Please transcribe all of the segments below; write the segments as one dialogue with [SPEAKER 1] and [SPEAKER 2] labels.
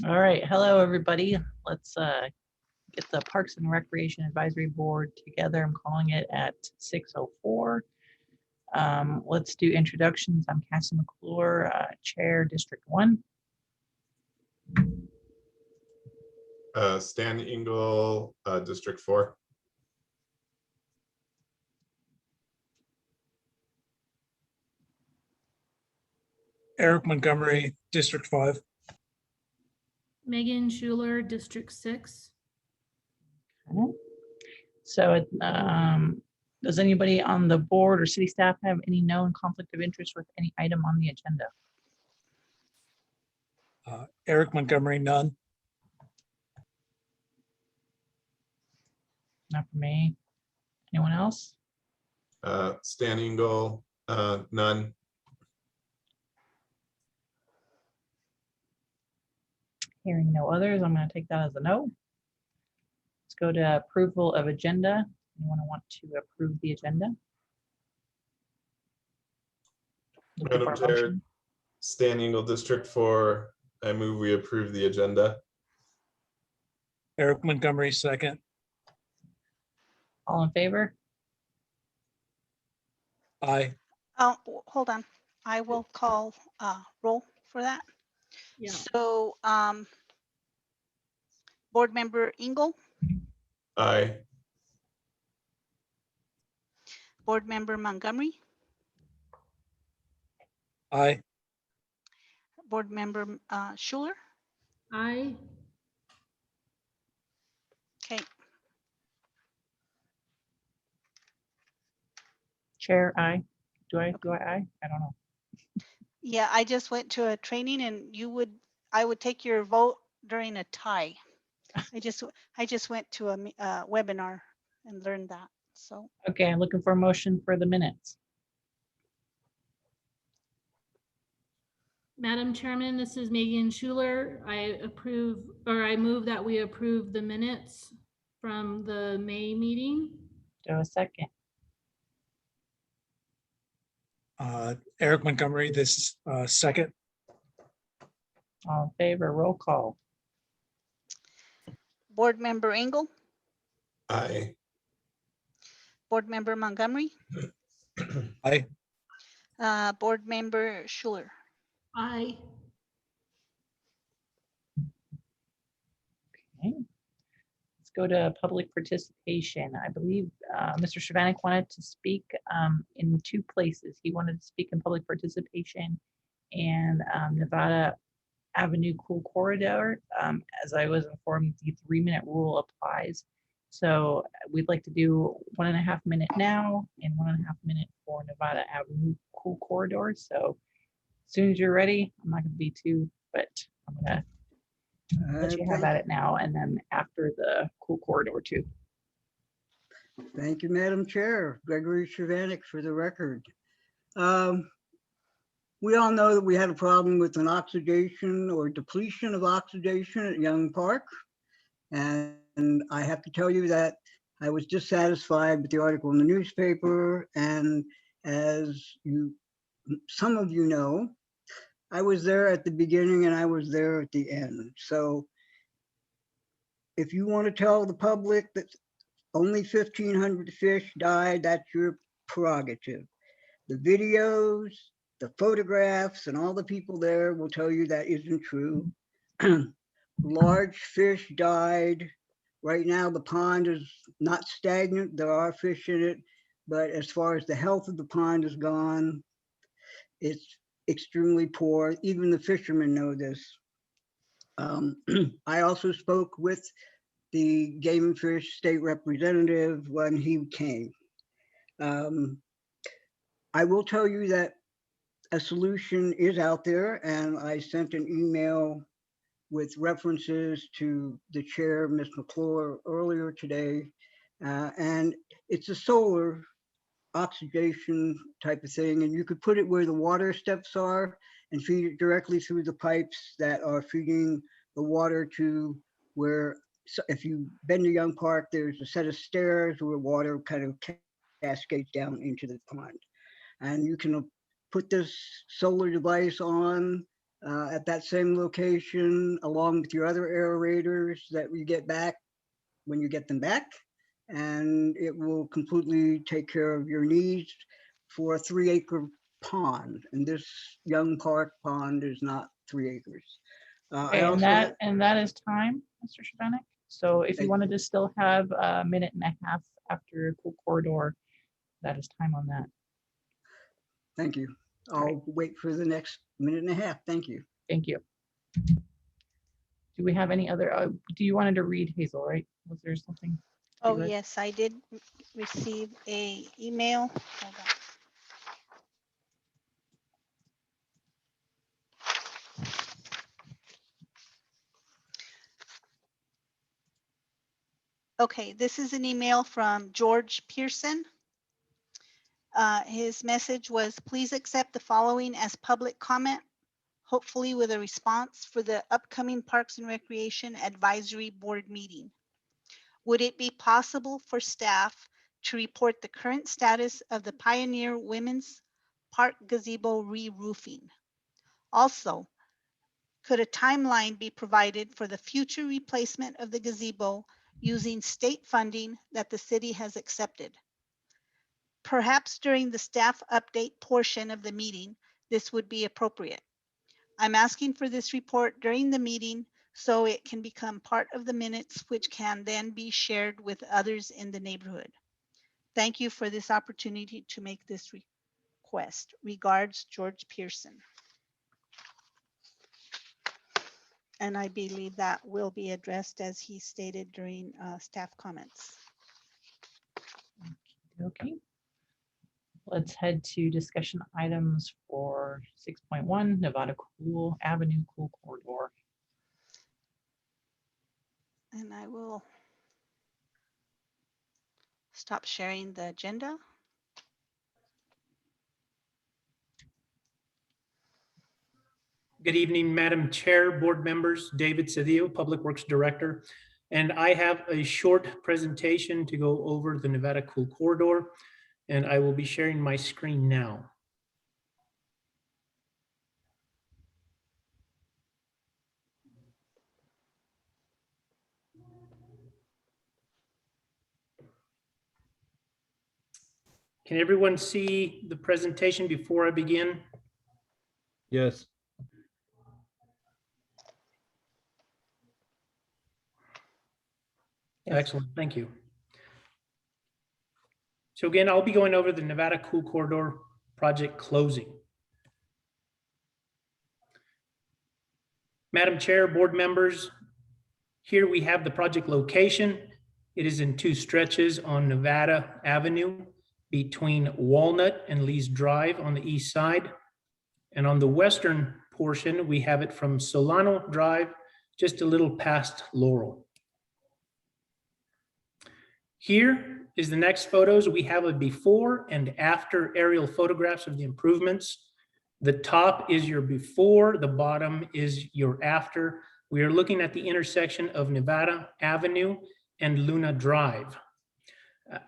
[SPEAKER 1] All right, hello, everybody. Let's get the Parks and Recreation Advisory Board together. I'm calling it at 6:04. Let's do introductions. I'm Cassie McClure, Chair, District 1.
[SPEAKER 2] Stan Engel, District 4.
[SPEAKER 3] Eric Montgomery, District 5.
[SPEAKER 4] Megan Schuler, District 6.
[SPEAKER 1] Okay. So does anybody on the board or city staff have any known conflict of interest with any item on the agenda?
[SPEAKER 3] Eric Montgomery, none.
[SPEAKER 1] Not for me. Anyone else?
[SPEAKER 2] Stan Engel, none.
[SPEAKER 1] Hearing no others, I'm going to take that as a no. Let's go to approval of agenda. Anyone want to approve the agenda? Looking
[SPEAKER 2] Madam
[SPEAKER 1] for a
[SPEAKER 2] Chair,
[SPEAKER 1] motion.
[SPEAKER 2] Stan Engel, District 4. I move we approve the agenda.
[SPEAKER 3] Eric Montgomery, second.
[SPEAKER 1] All in favor?
[SPEAKER 3] Aye.
[SPEAKER 5] Oh, hold on. I will call roll for that.
[SPEAKER 4] Yeah.
[SPEAKER 5] So, Board Member Engel,
[SPEAKER 2] Aye.
[SPEAKER 5] Board Member Montgomery,
[SPEAKER 3] Aye.
[SPEAKER 5] Board Member Schuler.
[SPEAKER 4] Aye.
[SPEAKER 5] Okay,
[SPEAKER 1] Chair, aye. Do I aye? I don't know.
[SPEAKER 5] yeah, I just went to a training and I would take your vote during a tie. I just went to a webinar and learned that, so.
[SPEAKER 1] Okay, I'm looking for a motion for the minutes.
[SPEAKER 4] Madam Chairman, this is Megan Schuler. I move that we approve the minutes from the May meeting.
[SPEAKER 1] Do a second.
[SPEAKER 3] Eric Montgomery, this second.
[SPEAKER 1] All in favor, roll call.
[SPEAKER 5] Board Member Engel,
[SPEAKER 2] Aye.
[SPEAKER 5] Board Member Montgomery,
[SPEAKER 3] Aye.
[SPEAKER 5] Board Member Schuler.
[SPEAKER 4] Aye.
[SPEAKER 1] Okay. Let's go to public participation. I believe Mr. Shavanik wanted to speak in two places. He wanted to speak in public participation and Nevada Avenue Cool Corridor. As I was informed, the 3-minute rule applies. So we'd like to do 1.5 minute now and 1.5 minute for Nevada Avenue Cool Corridor. So as soon as you're ready, I'm not going to be too, but I'm going to let you have at it now, and then after the Cool Corridor too.
[SPEAKER 6] Thank you, Madam Chair. Gregory Shavanik for the record. We all know that we had a problem with an oxidation or depletion of oxidation at Young Park. And I have to tell you that I was dissatisfied with the article in the newspaper. And as some of you know, I was there at the beginning and I was there at the end. So if you want to tell the public that only 1,500 fish died, that's your prerogative. The videos, the photographs, and all the people there will tell you that isn't true. Large fish died. Right now, the pond is not stagnant. There are fish in it, but as far as the health of the pond is gone, it's extremely poor. Even the fishermen know this. I also spoke with the Game and Fish state representative when he came. I will tell you that a solution is out there, and I sent an email with references to the chair, Ms. McClure, earlier today. And it's a solar oxidation type of thing, and you could put it where the water steps are and feed it directly through the pipes that are feeding the water to where, so if you've been to Young Park, there's a set of stairs where water kind of cascades down into the pond. And you can put this solar device on at that same location, along with your other aerators that we get back when you get them back. And it will completely take care of your needs for a 3-acre pond. And this Young Park pond is not 3 acres. I
[SPEAKER 1] Okay,
[SPEAKER 6] also had-
[SPEAKER 1] and that is time, Mr. Shabanic. So if you
[SPEAKER 6] Thank
[SPEAKER 1] wanted to still have a minute and a half after Cool Corridor, that is time on that.
[SPEAKER 6] Thank you.
[SPEAKER 1] All right.
[SPEAKER 6] I'll wait for the next minute and a half. Thank you.
[SPEAKER 1] Thank you. Do we have any other, do you wanted to read, Hazel, right? Was there something?
[SPEAKER 5] Oh,
[SPEAKER 1] read?
[SPEAKER 5] yes, I did receive a email. Hold on. Okay, this is an email from George Pearson. His message was, please accept the following as public comment, hopefully with a response for the upcoming Parks and Recreation Advisory Board meeting. Would it be possible for staff to report the current status of the Pioneer Women's Park gazebo re-roofing? Also, could a timeline be provided for the future replacement of the gazebo using state funding that the city has accepted? Perhaps during the staff update portion of the meeting, this would be appropriate. I'm asking for this report during the meeting so it can become part of the minutes, which can then be shared with others in the neighborhood. Thank you for this opportunity to make this request. Regards, George Pearson. And I believe that will be addressed as he stated during staff comments.
[SPEAKER 1] Okay. Let's head to discussion items for 6.1 Nevada Cool Avenue Cool Corridor.
[SPEAKER 5] And I will stop sharing the agenda.
[SPEAKER 7] Good evening, Madam Chair, board members, David Cedillo, Public Works Director. And I have a short presentation to go over the Nevada Cool Corridor, and I will be sharing my screen now. Can everyone see the presentation before I begin?
[SPEAKER 8] Yes.
[SPEAKER 1] Yes.
[SPEAKER 7] Excellent, thank you. So again, I'll be going over the Nevada Cool Corridor project closing. Madam Chair, board members, here we have the project location. It is in 2 stretches on Nevada Avenue between Walnut and Lee's Drive on the east side. And on the western portion, we have it from Solano Drive, just a little past Laurel. Here is the next photos. We have a before and after aerial photographs of the improvements. The top is your before, the bottom is your after. We are looking at the intersection of Nevada Avenue and Luna Drive.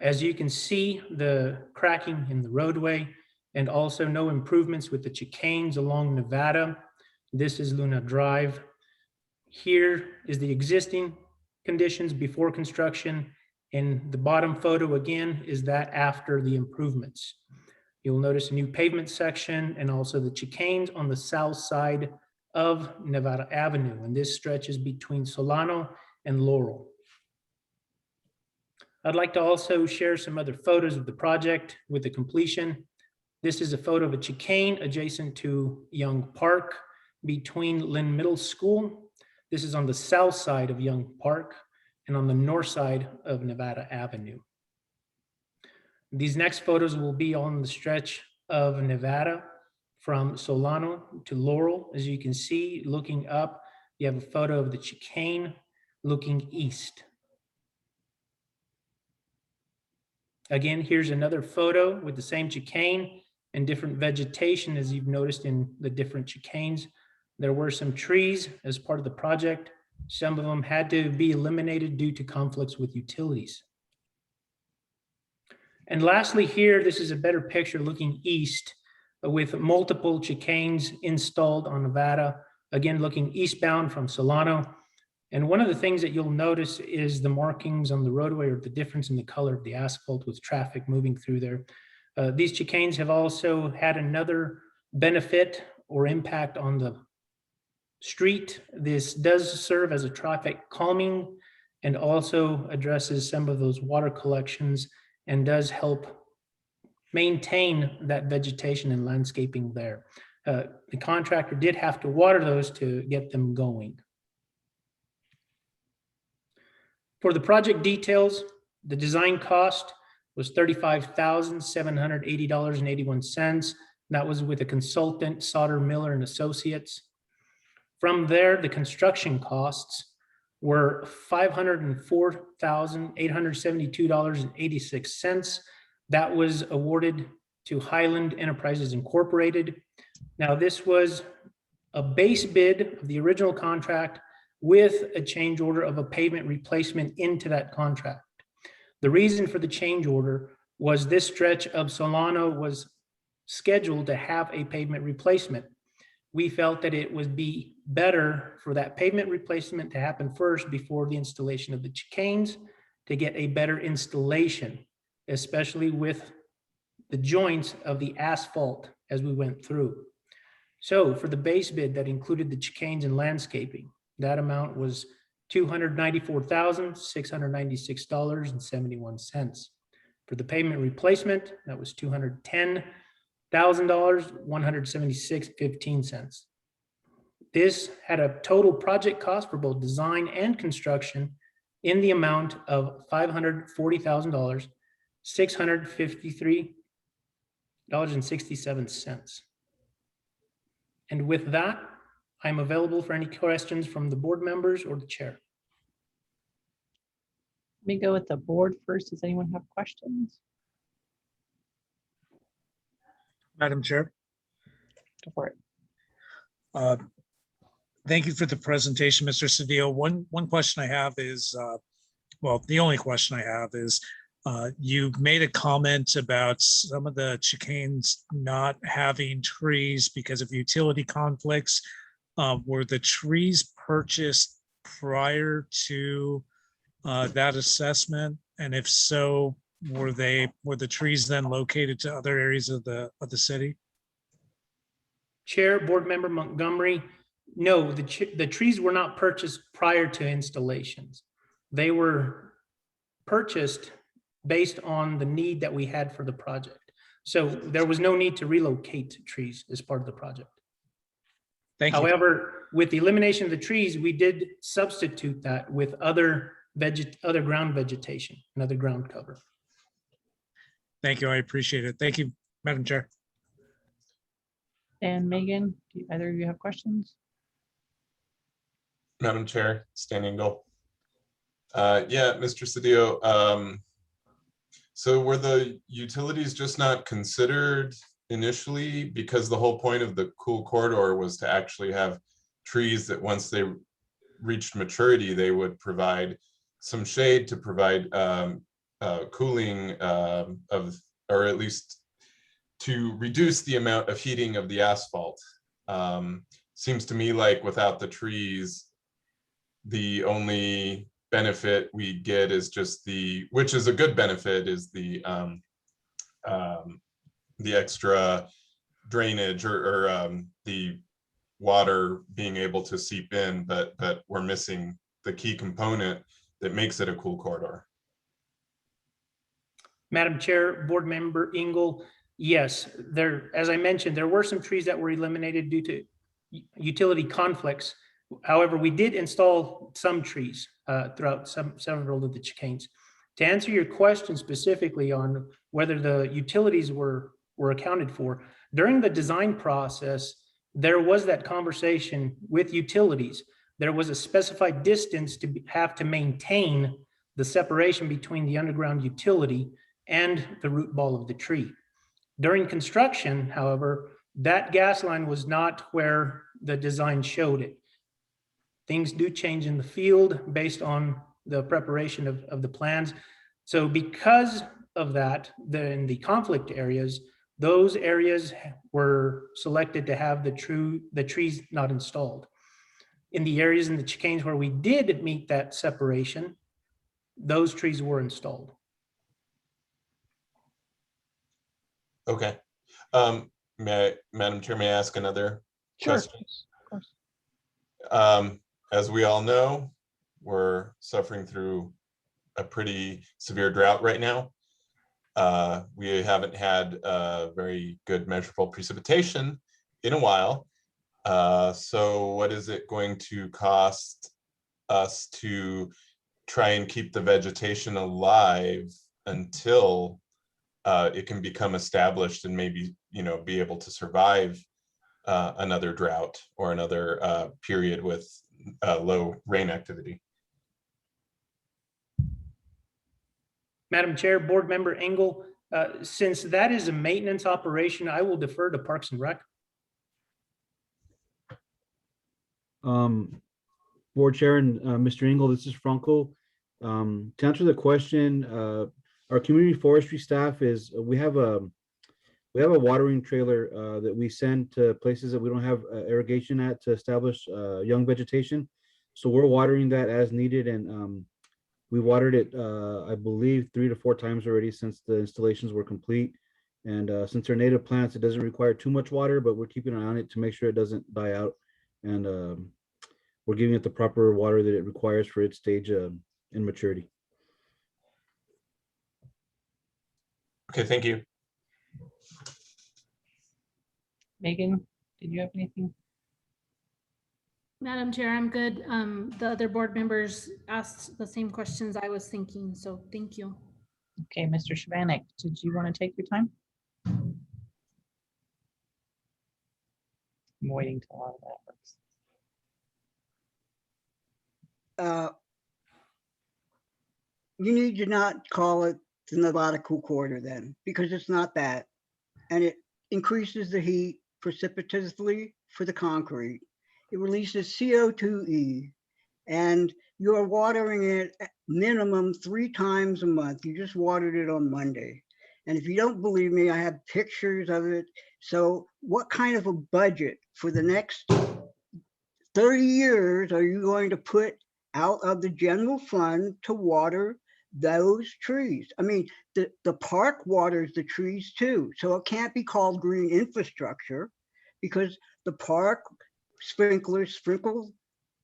[SPEAKER 7] As you can see, the cracking in the roadway and also no improvements with the chicanes along Nevada. This is Luna Drive. Here is the existing conditions before construction. And the bottom photo again is that after the improvements. You'll notice a new pavement section and also the chicanes on the south side of Nevada Avenue. And this stretches between Solano and Laurel. I'd like to also share some other photos of the project with the completion. This is a photo of a chicane adjacent to Young Park between Lynn Middle School. This is on the south side of Young Park and on the north side of Nevada Avenue. These next photos will be on the stretch of Nevada from Solano to Laurel. As you can see, looking up, you have a photo of the chicane looking east. Again, here's another photo with the same chicane and different vegetation, as you've noticed in the different chicanes. There were some trees as part of the project. Some of them had to be eliminated due to conflicts with utilities. And lastly here, this is a better picture looking east with multiple chicanes installed on Nevada again, looking eastbound from Solano. And one of the things that you'll notice is the markings on the roadway, or the difference in the color of the asphalt with traffic moving through there. These chicanes have also had another benefit or impact on the street. This does serve as a traffic calming and also addresses some of those water collections and does help maintain that vegetation and landscaping there. The contractor did have to water those to get them going. For the project details, the design cost was $35,780.81. That was with a consultant, Sauter, Miller and Associates. From there, the construction costs were $504,872.86. That was awarded to Highland Enterprises Incorporated. Now, this was a base bid of the original contract with a change order of a pavement replacement into that contract. The reason for the change order was this stretch of Solano was scheduled to have a pavement replacement. We felt that it would be better for that pavement replacement to happen first before the installation of the chicanes to get a better installation, especially with the joints of the asphalt as we went through. So for the base bid that included the chicanes and landscaping, that amount was $294,696.71. For the pavement replacement, that was $210,176.15. This had a total project cost for both design and construction in the amount of $540,653.67. And with that, I'm available for any questions from the board members or the chair.
[SPEAKER 1] Let me go with the board first. Does anyone have questions?
[SPEAKER 3] Madam Chair,
[SPEAKER 1] Go for it.
[SPEAKER 3] thank you for the presentation, Mr. Cedillo. One question I have is, well, the only question I have is, you made a comment about some of the chicanes not having trees because of utility conflicts. Were the trees purchased prior to that assessment? And if so, were the trees then located to other areas of the city?
[SPEAKER 7] Chair, Board Member Montgomery, no, the trees were not purchased prior to installations. They were purchased based on the need that we had for the project. So there was no need to relocate trees as part of the project.
[SPEAKER 3] Thank you.
[SPEAKER 7] However, with the elimination of the trees, we did substitute that with other ground vegetation and other ground cover.
[SPEAKER 3] Thank you. I appreciate it. Thank you, Madam Chair.
[SPEAKER 1] And Megan, do either of you have questions?
[SPEAKER 2] Madam Chair, Stan Engel. Yeah, Mr. Cedillo, so were the utilities just not considered initially, because the whole point of the cool corridor was to actually have trees that once they reached maturity, they would provide some shade to provide cooling or at least to reduce the amount of heating of the asphalt. Seems to me like without the trees, the only benefit we get is just which is a good benefit, is the extra drainage or the water being able to seep in, but we're missing the key component that makes it a cool corridor.
[SPEAKER 7] Madam Chair, Board Member Engel, yes, as I mentioned, there were some trees that were eliminated due to utility conflicts. However, we did install some trees throughout several of the chicanes. To answer your question specifically on whether the utilities were accounted for, during the design process, there was that conversation with utilities. There was a specified distance to have to maintain the separation between the underground utility and the root ball of the tree. During construction, however, that gas line was not where the design showed it. Things do change in the field based on the preparation of the plans. So because of that, in the conflict areas, those areas were selected to have the trees not installed. in the areas in the chicanes where we did meet that separation, those trees were installed.
[SPEAKER 2] Okay. Madam Chair, may I ask another
[SPEAKER 1] Sure.
[SPEAKER 2] question?
[SPEAKER 1] Of course.
[SPEAKER 2] As we all know, we're suffering through a pretty severe drought right now. We haven't had very good measurable precipitation in a while. So what is it going to cost us to try and keep the vegetation alive until it can become established and maybe, be able to survive another drought or another period with low rain activity?
[SPEAKER 7] Madam Chair, Board Member Engel, since that is a maintenance operation, I will defer to Parks and Rec.
[SPEAKER 8] Board Chair and Mr. Engel, this is Franco. To answer the question, our community forestry staff is, we have a watering trailer that we send to places that we don't have irrigation at to establish young vegetation. So we're watering that as needed, and we watered it, I believe, 3 to 4 times already since the installations were complete. And since they're native plants, it doesn't require too much water, but we're keeping an eye on it to make sure it doesn't die out. And we're giving it the proper water that it requires for its stage in maturity.
[SPEAKER 2] Okay, thank you.
[SPEAKER 1] Megan, did you have anything?
[SPEAKER 4] Madam Chair, I'm good. The other board members asked the same questions I was thinking, so thank you.
[SPEAKER 1] Okay, Mr. Shavanik, did you want to take your time? I'm waiting till all of that works.
[SPEAKER 6] You need to not call it the Nevada Cool Quarter then, because it's not that. And it increases the heat precipitously for the concrete. It releases CO2e, and you're watering it at minimum 3 times a month. You just watered it on Monday. And if you don't believe me, I have pictures of it. So what kind of a budget for the next 30 years are you going to put out of the general fund to water those trees? I mean, the park waters the trees too. So it can't be called green infrastructure, because the park sprinklers sprinkle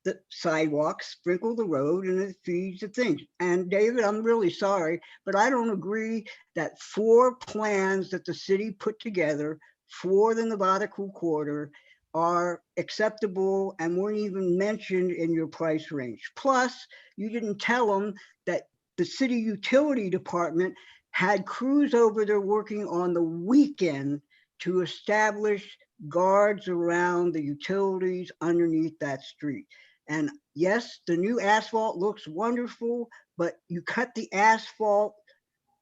[SPEAKER 6] the sidewalks, sprinkle the road, and it feeds the things. And David, I'm really sorry, but I don't agree that 4 plans that the city put together for the Nevada Cool Quarter are acceptable and weren't even mentioned in your price range. Plus, you didn't tell them that the city utility department had crews over there working on the weekend to establish guards around the utilities underneath that street. And yes, the new asphalt looks wonderful, but you cut the asphalt,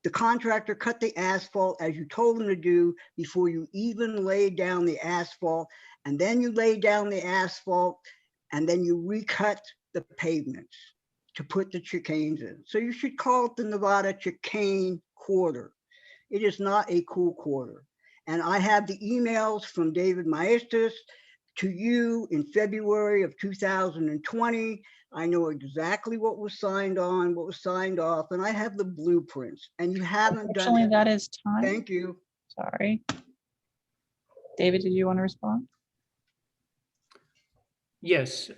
[SPEAKER 6] the contractor cut the asphalt as you told him to do before you even laid down the asphalt. And then you laid down the asphalt and then you recut the pavements to put the chicanes in. So you should call it the Nevada Chicane Quarter. It is not a cool quarter. And I have the emails from David Maestas to you in February of 2020. I know exactly what was signed on, what was signed off, and I have the blueprints, and you haven't done
[SPEAKER 1] Unfortunately,
[SPEAKER 6] it.
[SPEAKER 1] that is time.
[SPEAKER 6] Thank you.
[SPEAKER 1] Sorry. David, did you want to respond?
[SPEAKER 7] Yes,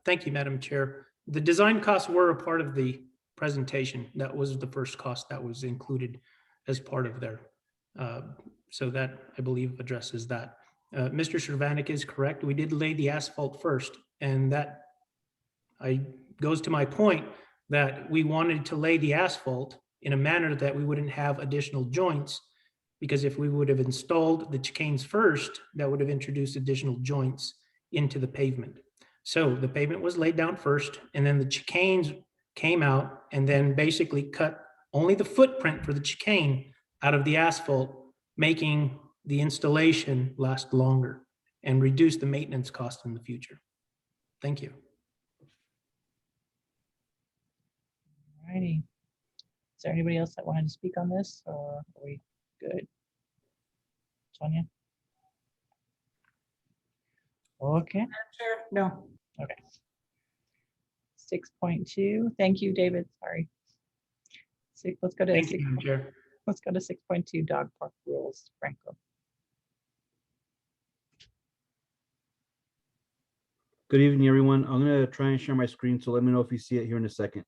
[SPEAKER 7] thank you, Madam Chair. The design costs were a part of the presentation. That was the first cost that was included as part of there. So that, I believe, addresses that. Mr. Shavanik is correct. We did lay the asphalt first, and that goes to my point that we wanted to lay the asphalt in a manner that we wouldn't have additional joints, because if we would have installed the chicanes first, that would have introduced additional joints into the pavement. So the pavement was laid down first, and then the chicanes came out and then basically cut only the footprint for the chicane out of the asphalt, making the installation last longer and reduce the maintenance cost in the future. Thank you.
[SPEAKER 1] Alrighty. Is there anybody else that wanted to speak on this, or are we good? Sonia? Okay.
[SPEAKER 9] No.
[SPEAKER 1] Okay. 6.2. Thank you, David. Sorry. Let's go to
[SPEAKER 7] Thank you,
[SPEAKER 1] six.
[SPEAKER 7] Madam Chair.
[SPEAKER 1] Let's go to 6.2 dog park rules, Franco.
[SPEAKER 8] Good evening, everyone. I'm gonna try and share my screen, so let me know if you see it here in a second.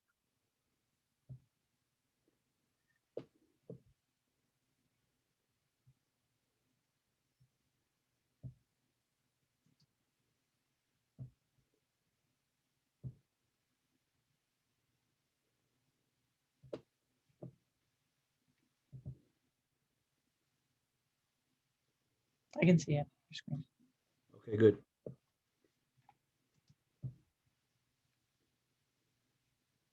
[SPEAKER 1] I can see it. Your screen.
[SPEAKER 8] Okay, good.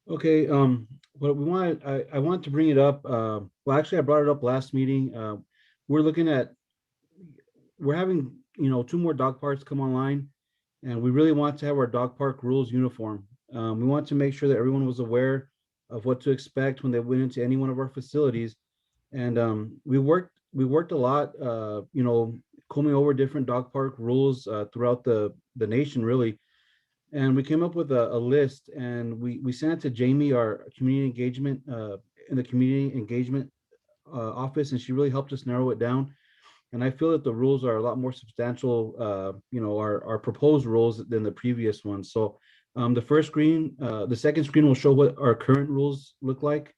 [SPEAKER 8] Okay, what we wanted, I wanted to bring it up. Well, actually, I brought it up last meeting. We're looking at, we're having, 2 more dog parks come online, and we really want to have our dog park rules uniform. We want to make sure that everyone was aware of what to expect when they went into any one of our facilities. And we worked a lot, combing over different dog park rules throughout the nation, really. And we came up with a list, and we sent it to Jamie, our community engagement in the community engagement office, and she really helped us narrow it down. And I feel that the rules are a lot more substantial, our proposed rules than the previous ones. So the second screen will show what our current rules look like.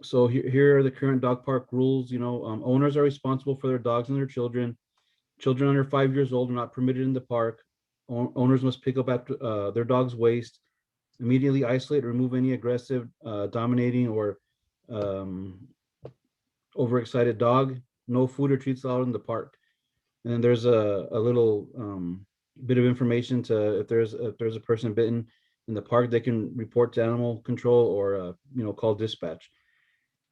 [SPEAKER 8] So here are the current dog park rules. Owners are responsible for their dogs and their children. Children under 5 years old are not permitted in the park. Owners must pick up after their dog's waste, immediately isolate, remove any aggressive, dominating, or overexcited dog. No food or treats allowed in the park. And then there's a little bit of information to if there's a person bitten in the park, they can report to animal control or call dispatch.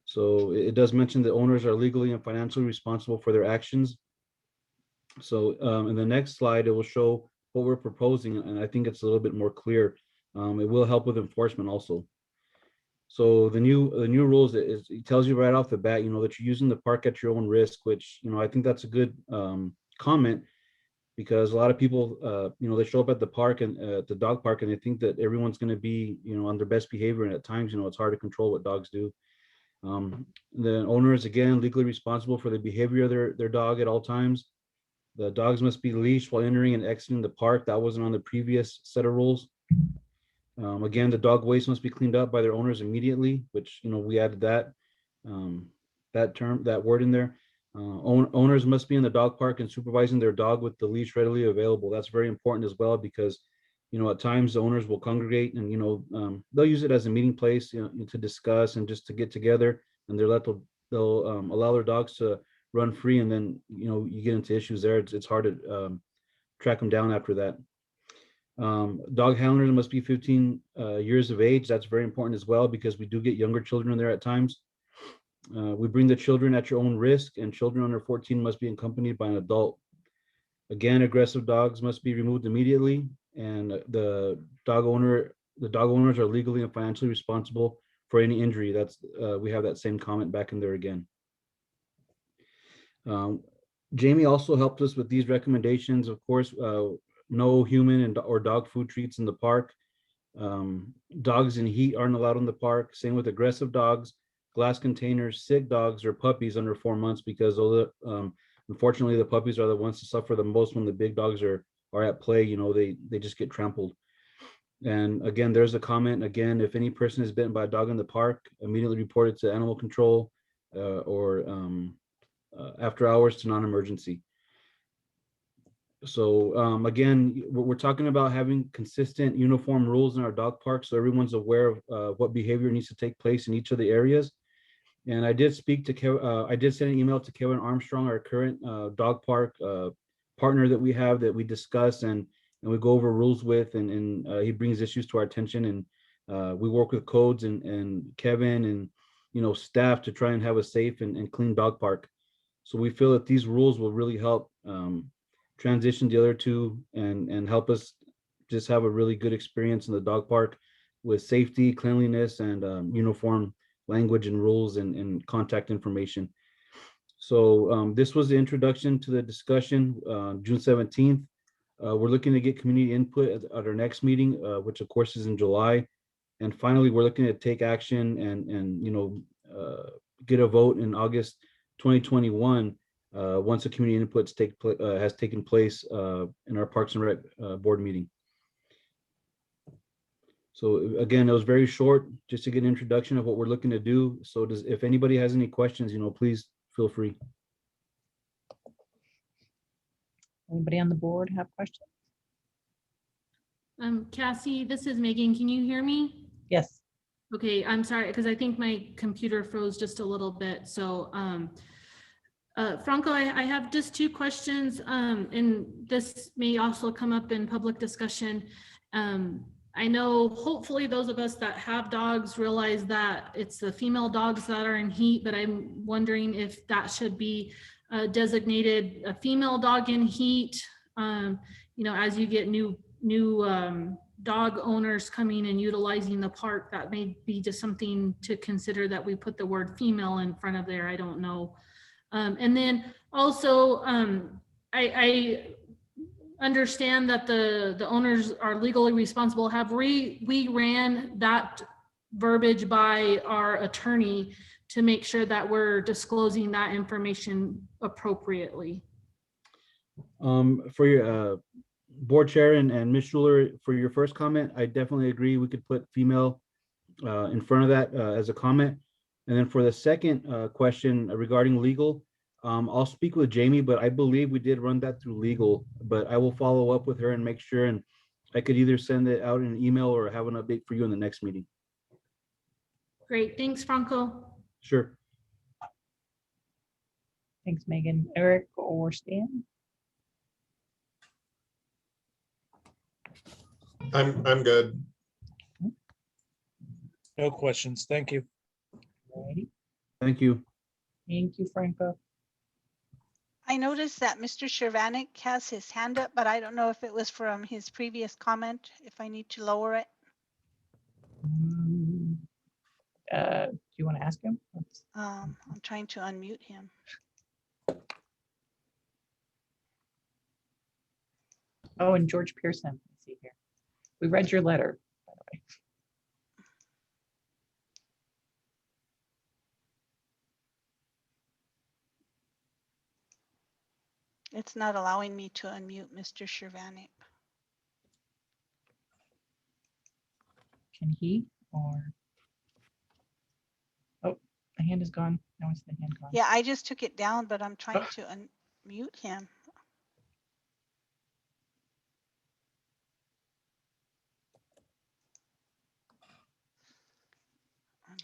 [SPEAKER 8] So it does mention that owners are legally and financially responsible for their actions. So in the next slide, it will show what we're proposing, and I think it's a little bit more clear. It will help with enforcement also. So the new rules, it tells you right off the bat, that you're using the park at your own risk, which, I think that's a good comment, because a lot of people, they show up at the park and at the dog park, and they think that everyone's going to be, on their best behavior. And at times, it's hard to control what dogs do. The owner is, again, legally responsible for the behavior of their dog at all times. The dogs must be leashed while entering and exiting the park. That wasn't on the previous set of rules. Again, the dog waste must be cleaned up by their owners immediately, which, we added that word in there. Owners must be in the dog park and supervising their dog with the leash readily available. That's very important as well, because, at times the owners will congregate and, they'll use it as a meeting place, to discuss and just to get together, and they'll allow their dogs to run free, and then you get into issues there. It's hard to track them down after that. Dog handlers must be 15 years of age. That's very important as well, because we do get younger children there at times. We bring the children at your own risk, and children under 14 must be accompanied by an adult. Again, aggressive dogs must be removed immediately, and the dog owners are legally and financially responsible for any injury. That's we have that same comment back in there again. Jamie also helped us with these recommendations. Of course, no human or dog food treats in the park. Dogs in heat aren't allowed in the park. Same with aggressive dogs, glass containers, sick dogs, or puppies under 4 months, because unfortunately the puppies are the ones to suffer the most when the big dogs are at play. They just get trampled. And again, there's a comment again: if any person is bitten by a dog in the park, immediately report it to animal control or after hours to non-emergency. So again, we're talking about having consistent uniform rules in our dog park, so everyone's aware of what behavior needs to take place in each of the areas. And I did speak to I did send an email to Kevin Armstrong, our current dog park partner that we discuss and we go over rules with, and he brings issues to our attention, and we work with codes and Kevin and staff to try and have a safe and clean dog park. So we feel that these rules will really help transition the other two and help us just have a really good experience in the dog park with safety, cleanliness, and uniform language and rules and contact information. So this was the introduction to the discussion, June 17th. We're looking to get community input at our next meeting, which of course is in July. And finally, we're looking to take action and get a vote in August 2021 once the community inputs has taken place in our Parks and Rec board meeting. So again, it was very short, just to get an introduction of what we're looking to do. So if anybody has any questions, please feel free.
[SPEAKER 1] Anybody on the board have questions?
[SPEAKER 4] Cassie, this is Megan. Can you hear me?
[SPEAKER 1] Yes.
[SPEAKER 4] Okay, I'm sorry, because I think my computer froze just a little bit. So, Franco, I have just two questions, and this may also come up in public discussion. I know hopefully those of us that have dogs realize that it's the female dogs that are in heat, but I'm wondering if that should be designated a female dog in heat, as you get new dog owners coming and utilizing the park. That may be just something to consider, that we put the word female in front of there. I don't know. And then also, I understand that the owners are legally responsible. Have we ran that verbiage by our attorney to make sure that we're disclosing that information appropriately?
[SPEAKER 8] For your board chair and Ms. Schuler, for your first comment, I definitely agree. We could put female in front of that as a comment. And then for the second question regarding legal, I'll speak with Jamie, but I believe we did run that through legal, but I will follow up with her and make sure, and I could either send it out in an email or have an update for you in the next meeting.
[SPEAKER 4] Great, thanks, Franco.
[SPEAKER 8] Sure.
[SPEAKER 1] Thanks, Megan. Eric or Stan?
[SPEAKER 2] I'm good.
[SPEAKER 3] No questions. Thank you.
[SPEAKER 1] Alrighty.
[SPEAKER 8] Thank you.
[SPEAKER 1] Thank you, Franco.
[SPEAKER 5] I noticed that Mr. Shervanek has his hand up, but I don't know if it was from his previous comment, if I need to lower it.
[SPEAKER 1] Do you want to ask him?
[SPEAKER 5] I'm trying to unmute him.
[SPEAKER 1] Oh, and George Pearson. Let's see here. We read your letter, by the way.
[SPEAKER 5] It's not allowing me to unmute Mr. Shervanek.
[SPEAKER 1] Can he or? Oh, the hand is gone. Now it's the hand gone.
[SPEAKER 5] Yeah, I just took it down, but I'm trying to unmute him.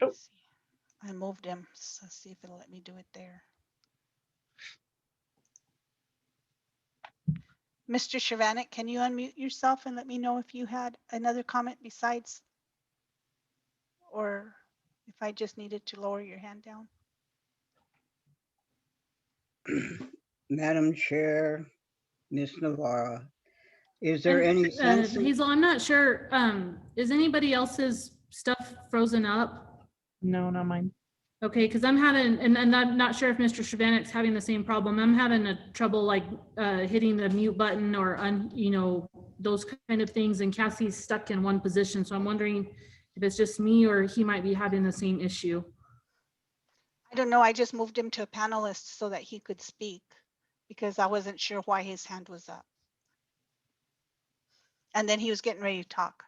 [SPEAKER 5] Let me see. I moved him, so see if it'll let me do it there. Mr. Shervanek, can you unmute yourself and let me know if you had another comment besides, or if I just needed to lower your hand down?
[SPEAKER 6] Madam Chair, Ms. Navarro, is there any sense?
[SPEAKER 4] Hazel, I'm not sure. Is anybody else's stuff frozen up?
[SPEAKER 1] No, not mine.
[SPEAKER 4] Okay, because I'm having, and I'm not sure if Mr. Shervanek's having the same problem. I'm having a trouble like hitting the mute button or those kind of things, and Cassie's stuck in one position. So I'm wondering if it's just me or he might be having the same issue.
[SPEAKER 5] I don't know. I just moved him to a panelist so that he could speak because I wasn't sure why his hand was up. And then he was getting ready to talk.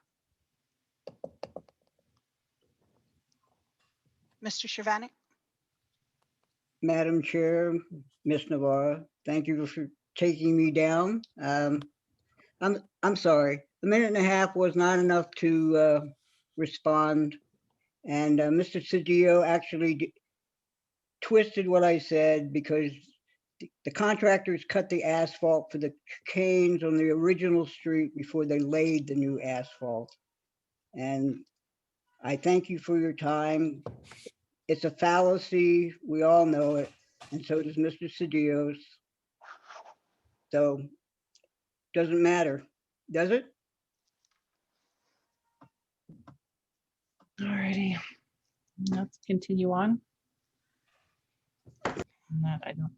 [SPEAKER 5] Mr. Shervanek?
[SPEAKER 6] Madam Chair, Ms. Navarro, thank you for taking me down. I'm sorry. A minute and a half was not enough to respond. And Mr. Cedillo actually twisted what I said because the contractors cut the asphalt for the chicanes on the original street before they laid the new asphalt. And I thank you for your time. It's a fallacy. We all know it. And so does Mr. Cedillo's. So doesn't matter, does it?
[SPEAKER 1] Alrighty. Let's continue on. That I don't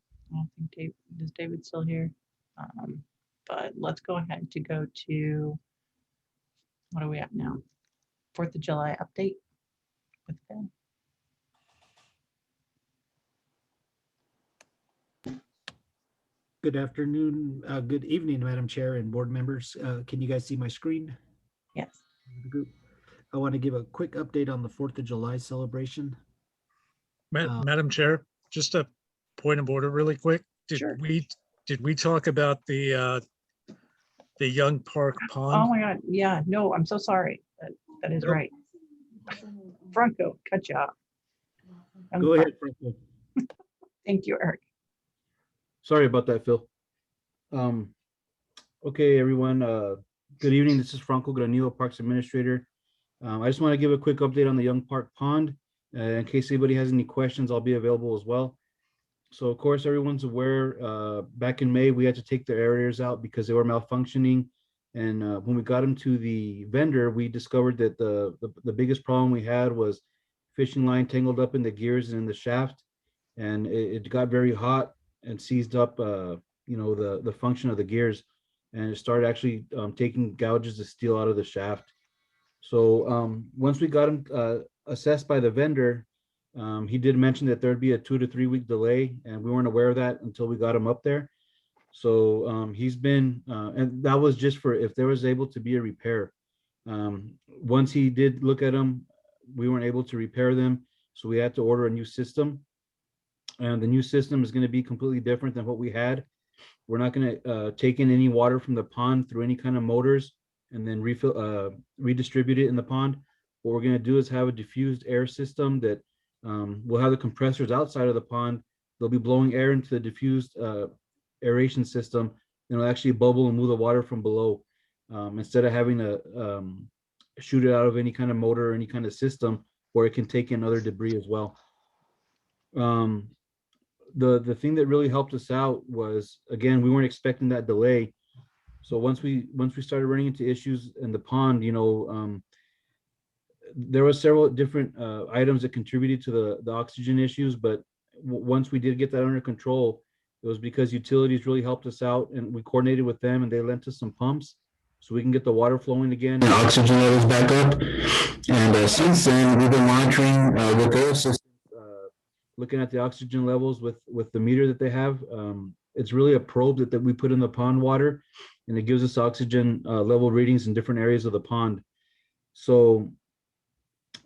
[SPEAKER 1] think Dave, is David still here? but let's go ahead to go to, what are we at now? 4th of July update with Phil.
[SPEAKER 9] Good afternoon, good evening, Madam Chair and board members. Can you guys see my screen?
[SPEAKER 1] Yes.
[SPEAKER 9] The group. I want to give a quick update on the 4th of July celebration.
[SPEAKER 3] Madam Chair, just a point of order really quick.
[SPEAKER 1] Sure.
[SPEAKER 3] Did we talk about the Young Park
[SPEAKER 1] Oh
[SPEAKER 3] Pond?
[SPEAKER 1] my God. Yeah, no, I'm so sorry. That is
[SPEAKER 9] Nope.
[SPEAKER 1] right. Franco, cut you off.
[SPEAKER 8] Go ahead, Franco.
[SPEAKER 1] Thank you, Eric.
[SPEAKER 8] Sorry about that, Phil. Okay, everyone, good evening. This is Franco Granillo, Parks Administrator. I just want to give a quick update on the Young Park Pond. In case anybody has any questions, I'll be available as well. So of course, everyone's aware, back in May, we had to take the aerators out because they were malfunctioning. And when we got them to the vendor, we discovered that the biggest problem we had was fishing line tangled up in the gears and in the shaft. And it got very hot and seized up, the function of the gears. And it started actually taking gouges of steel out of the shaft. So once we got them assessed by the vendor, he did mention that there'd be a 2 to 3 week delay, and we weren't aware of that until we got him up there. So he's been, and that was just for if there was able to be a repair. Once he did look at them, we weren't able to repair them, so we had to order a new system. And the new system is going to be completely different than what we had. We're not going to take in any water from the pond through any kind of motors and then redistribute it in the pond. What we're going to do is have a diffused air system that we'll have the compressors outside of the pond. They'll be blowing air into the diffused aeration system, and it'll actually bubble and move the water from below instead of having to shoot it out of any kind of motor or any kind of system where it can take in other debris as well. The thing that really helped us out was, again, we weren't expecting that delay. So once we started running into issues in the pond, there were several different items that contributed to the oxygen issues, but once we did get that under control, it was because utilities really helped us out, and we coordinated with them, and they lent us some pumps so we can get the water flowing again and oxygen levels back up. And since then, we've been monitoring with their assistance, looking at the oxygen levels with the meter that they have. It's really a probe that we put in the pond water, and it gives us oxygen level readings in different areas of the pond. So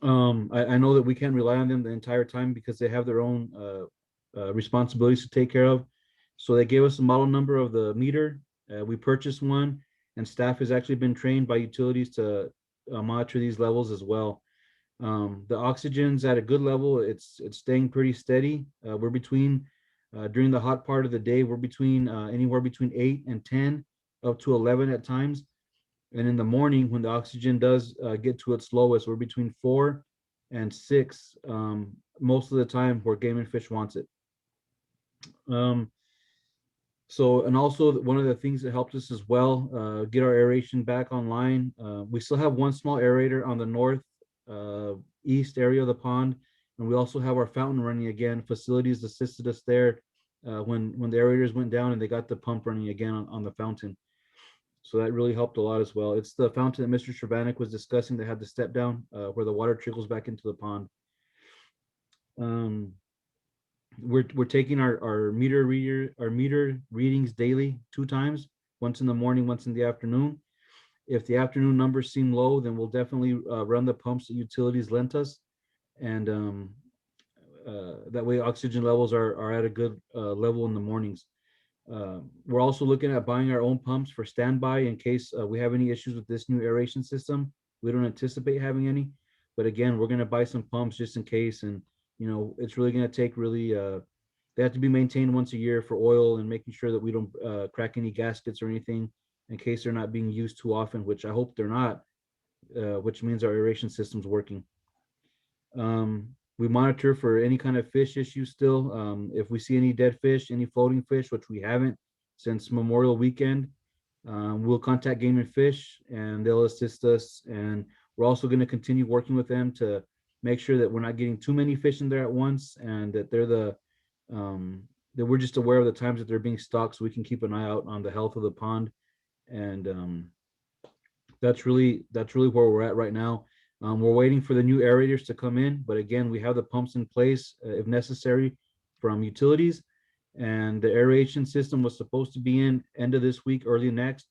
[SPEAKER 8] I know that we can't rely on them the entire time because they have their own responsibilities to take care of. So they gave us the model number of the meter. We purchased one, and staff has actually been trained by utilities to monitor these levels as well. The oxygen's at a good level. It's staying pretty steady. We're between, during the hot part of the day, we're between anywhere between 8 and 10, up to 11 at times. And in the morning, when the oxygen does get to its lowest, we're between 4 and 6 most of the time where Game and Fish wants it. So, and also one of the things that helped us as well, get our aeration back online. We still have one small aerator on the north east area of the pond, and we also have our fountain running again. Facilities assisted us there when the aerators went down, and they got the pump running again on the fountain. So that really helped a lot as well. It's the fountain that Mr. Shervanek was discussing that had the step down where the water trickles back into the pond. We're taking our meter readings daily 2 times, once in the morning, once in the afternoon. If the afternoon numbers seem low, then we'll definitely run the pumps that utilities lent us, and that way oxygen levels are at a good level in the mornings. We're also looking at buying our own pumps for standby in case we have any issues with this new aeration system. We don't anticipate having any, but again, we're going to buy some pumps just in case. And it's really going to take they have to be maintained once a year for oil and making sure that we don't crack any gaskets or anything in case they're not being used too often, which I hope they're not, which means our aeration system's working. We monitor for any kind of fish issue still. If we see any dead fish, any floating fish, which we haven't since Memorial Weekend, we'll contact Game and Fish and they'll assist us. And we're also going to continue working with them to make sure that we're not getting too many fish in there at once, and that they're that we're just aware of the times that they're being stocked, so we can keep an eye out on the health of the pond And that's really where we're at right now. We're waiting for the new aerators to come in, but again, we have the pumps in place if necessary from utilities. And the aeration system was supposed to be in end of this week, early next,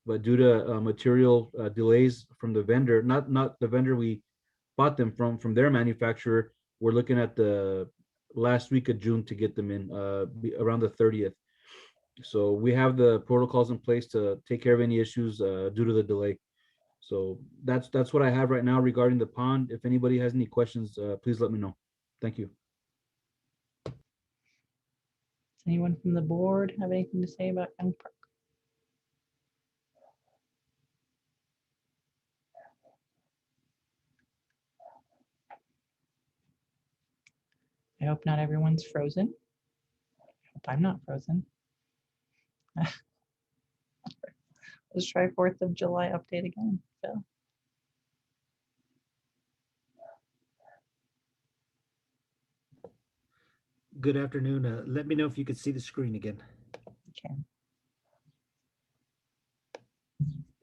[SPEAKER 8] but due to material delays from the vendor, not the vendor we bought them from their manufacturer, we're looking at the last week of June to get them in, around the 30th. So we have the protocols in place to take care of any issues due to the delay. So that's what I have right now regarding the pond. If anybody has any questions, please let me know. Thank you.
[SPEAKER 1] Does anyone from the board have anything to say about Young Park? I hope not everyone's frozen. I hope I'm not frozen. Let's try 4th of July update again. So,
[SPEAKER 9] Good afternoon. Let me know if you could see the screen again.
[SPEAKER 1] okay.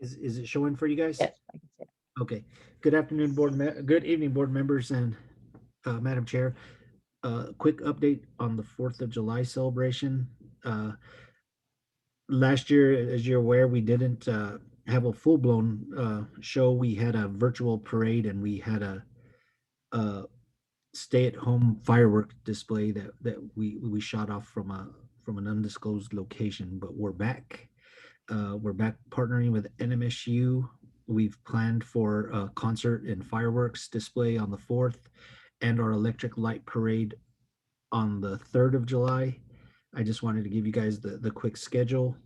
[SPEAKER 9] Is it showing for you guys?
[SPEAKER 1] Yes, I can see it.
[SPEAKER 9] Okay. Good afternoon, good evening, board members and Madam Chair. Quick update on the 4th of July celebration. Last year, as you're aware, we didn't have a full-blown show. We had a virtual parade and we had a stay-at-home firework display that we shot off from an undisclosed location. But we're back. We're back partnering with NMSU. We've planned for a concert and fireworks display on the 4th and our electric light parade on the 3rd of July. I just wanted to give you guys the quick schedule.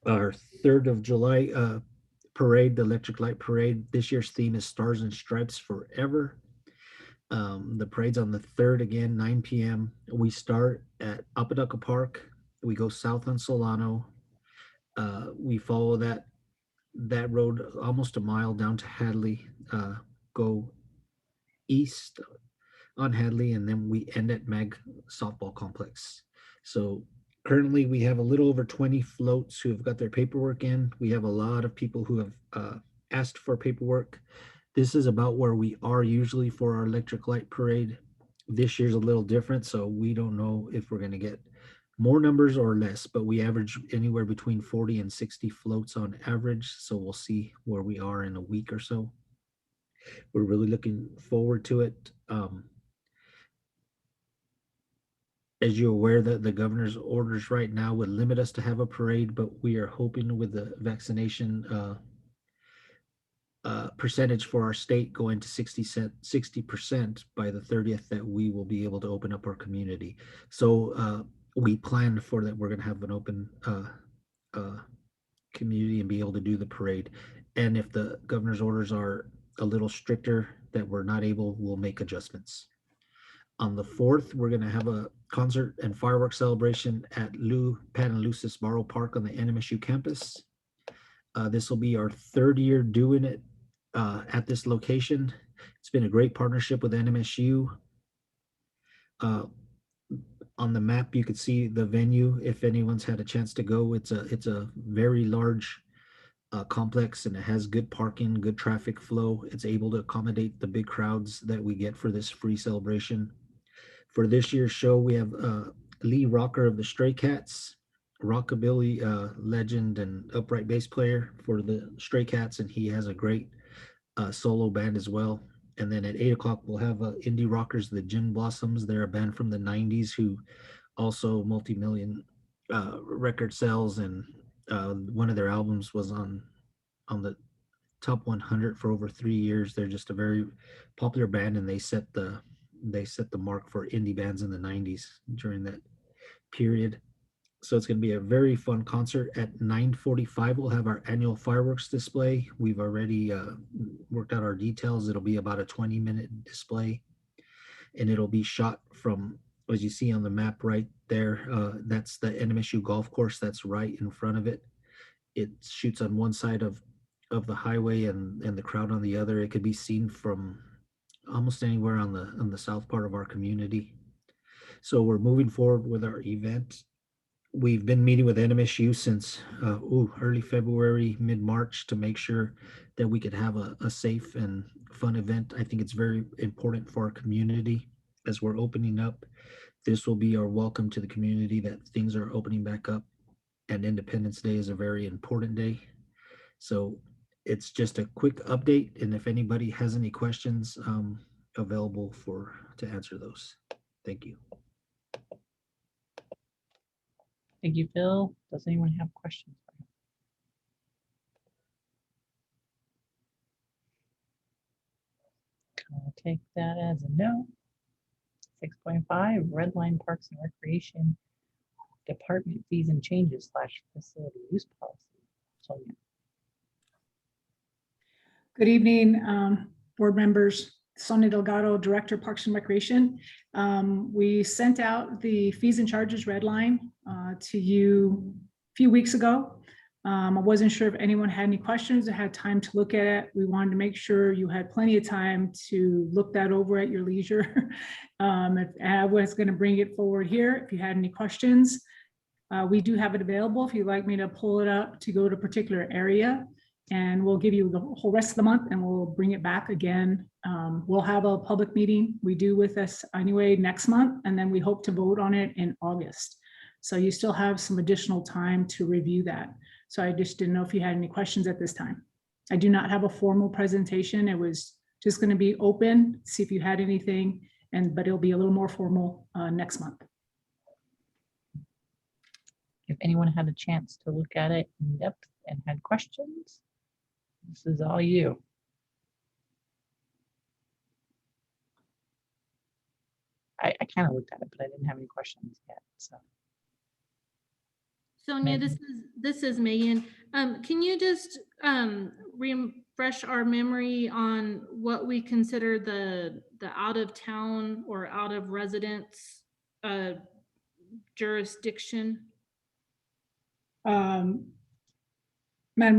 [SPEAKER 9] Our 3rd of July parade, the electric light parade, this year's theme is Stars and Stripes Forever. The parade's on the 3rd again, 9 p.m. We start at Apodaca Park. We go south on Solano. We follow that road almost a mile down to Hadley, go east on Hadley, and then we end at Mag Softball Complex. So currently we have a little over 20 floats who have got their paperwork in. We have a lot of people who have asked for paperwork. This is about where we are usually for our electric light parade. This year's a little different, so we don't know if we're going to get more numbers or less, but we average anywhere between 40 and 60 floats on average. So we'll see where we are in a week or so. We're really looking forward to it. As you're aware, that the governor's orders right now would limit us to have a parade, but we are hoping with the vaccination percentage for our state going to 60% by the 30th that we will be able to open up our community. So we planned for that. We're going to have an open community and be able to do the parade. And if the governor's orders are a little stricter that we're not able, we'll make adjustments. On the 4th, we're going to have a concert and fireworks celebration at Lou Panalucis Barrow Park on the NMSU campus. This will be our 3rd year doing it at this location. It's been a great partnership with NMSU. On the map, you could see the venue. If anyone's had a chance to go, it's a very large complex, and it has good parking, good traffic flow. It's able to accommodate the big crowds that we get for this free celebration. For this year's show, we have Lee Rocker of the Stray Cats, rockabilly legend and upright bass player for the Stray Cats, and he has a great solo band as well. And then at 8 o'clock, we'll have indie rockers, the Gin Blossoms. They're a band from the 90s who also multi-million record sales, and one of their albums was on the top 100 for over 3 years. They're just a very popular band, and they set the mark for indie bands in the 90s during that period. So it's going to be a very fun concert. At 9:45, we'll have our annual fireworks display. We've already worked out our details. It'll be about a 20-minute display, and it'll be shot from, as you see on the map right there, that's the NMSU golf course that's right in front of it. It shoots on one side of the highway and the crowd on the other. It could be seen from almost anywhere on the south part of our community. So we're moving forward with our event. we've been meeting with NMSU since early February, mid-March, to make sure that we could have a safe and fun event. I think it's very important for our community as we're opening up. This will be our welcome to the community that things are opening back up, and Independence Day is a very important day. So it's just a quick update, and if anybody has any questions, available to answer those. Thank you.
[SPEAKER 1] Thank you, Phil. Does anyone have questions? I'll take that as a no. 6.5, Red Line Parks and Recreation Department Fees and Changes / Facility Use Policy. Sonia.
[SPEAKER 10] Good evening, board members. Sonia Delgado, Director, Parks and Recreation. We sent out the fees and charges red line to you a few weeks ago. I wasn't sure if anyone had any questions or had time to look at it. We wanted to make sure you had plenty of time to look that over at your leisure. If I was going to bring it forward here, if you had any questions, we do have it available. If you'd like me to pull it up to go to a particular area, and we'll give you the whole rest of the month, and we'll bring it back again. We'll have a public meeting. We do with us anyway next month, and then we hope to vote on it in August. So you still have some additional time to review that. So I just didn't know if you had any questions at this time. I do not have a formal presentation. It was just going to be open, see if you had anything, but it'll be a little more formal next month.
[SPEAKER 1] If anyone had a chance to look at it in depth and had questions, this is all you. I kind of looked at it, but I didn't have any questions yet. So
[SPEAKER 4] Sonia,
[SPEAKER 1] Megan.
[SPEAKER 4] this is Megan. Can you just refresh our memory on what we consider the out of town or out of residence jurisdiction?
[SPEAKER 10] Madam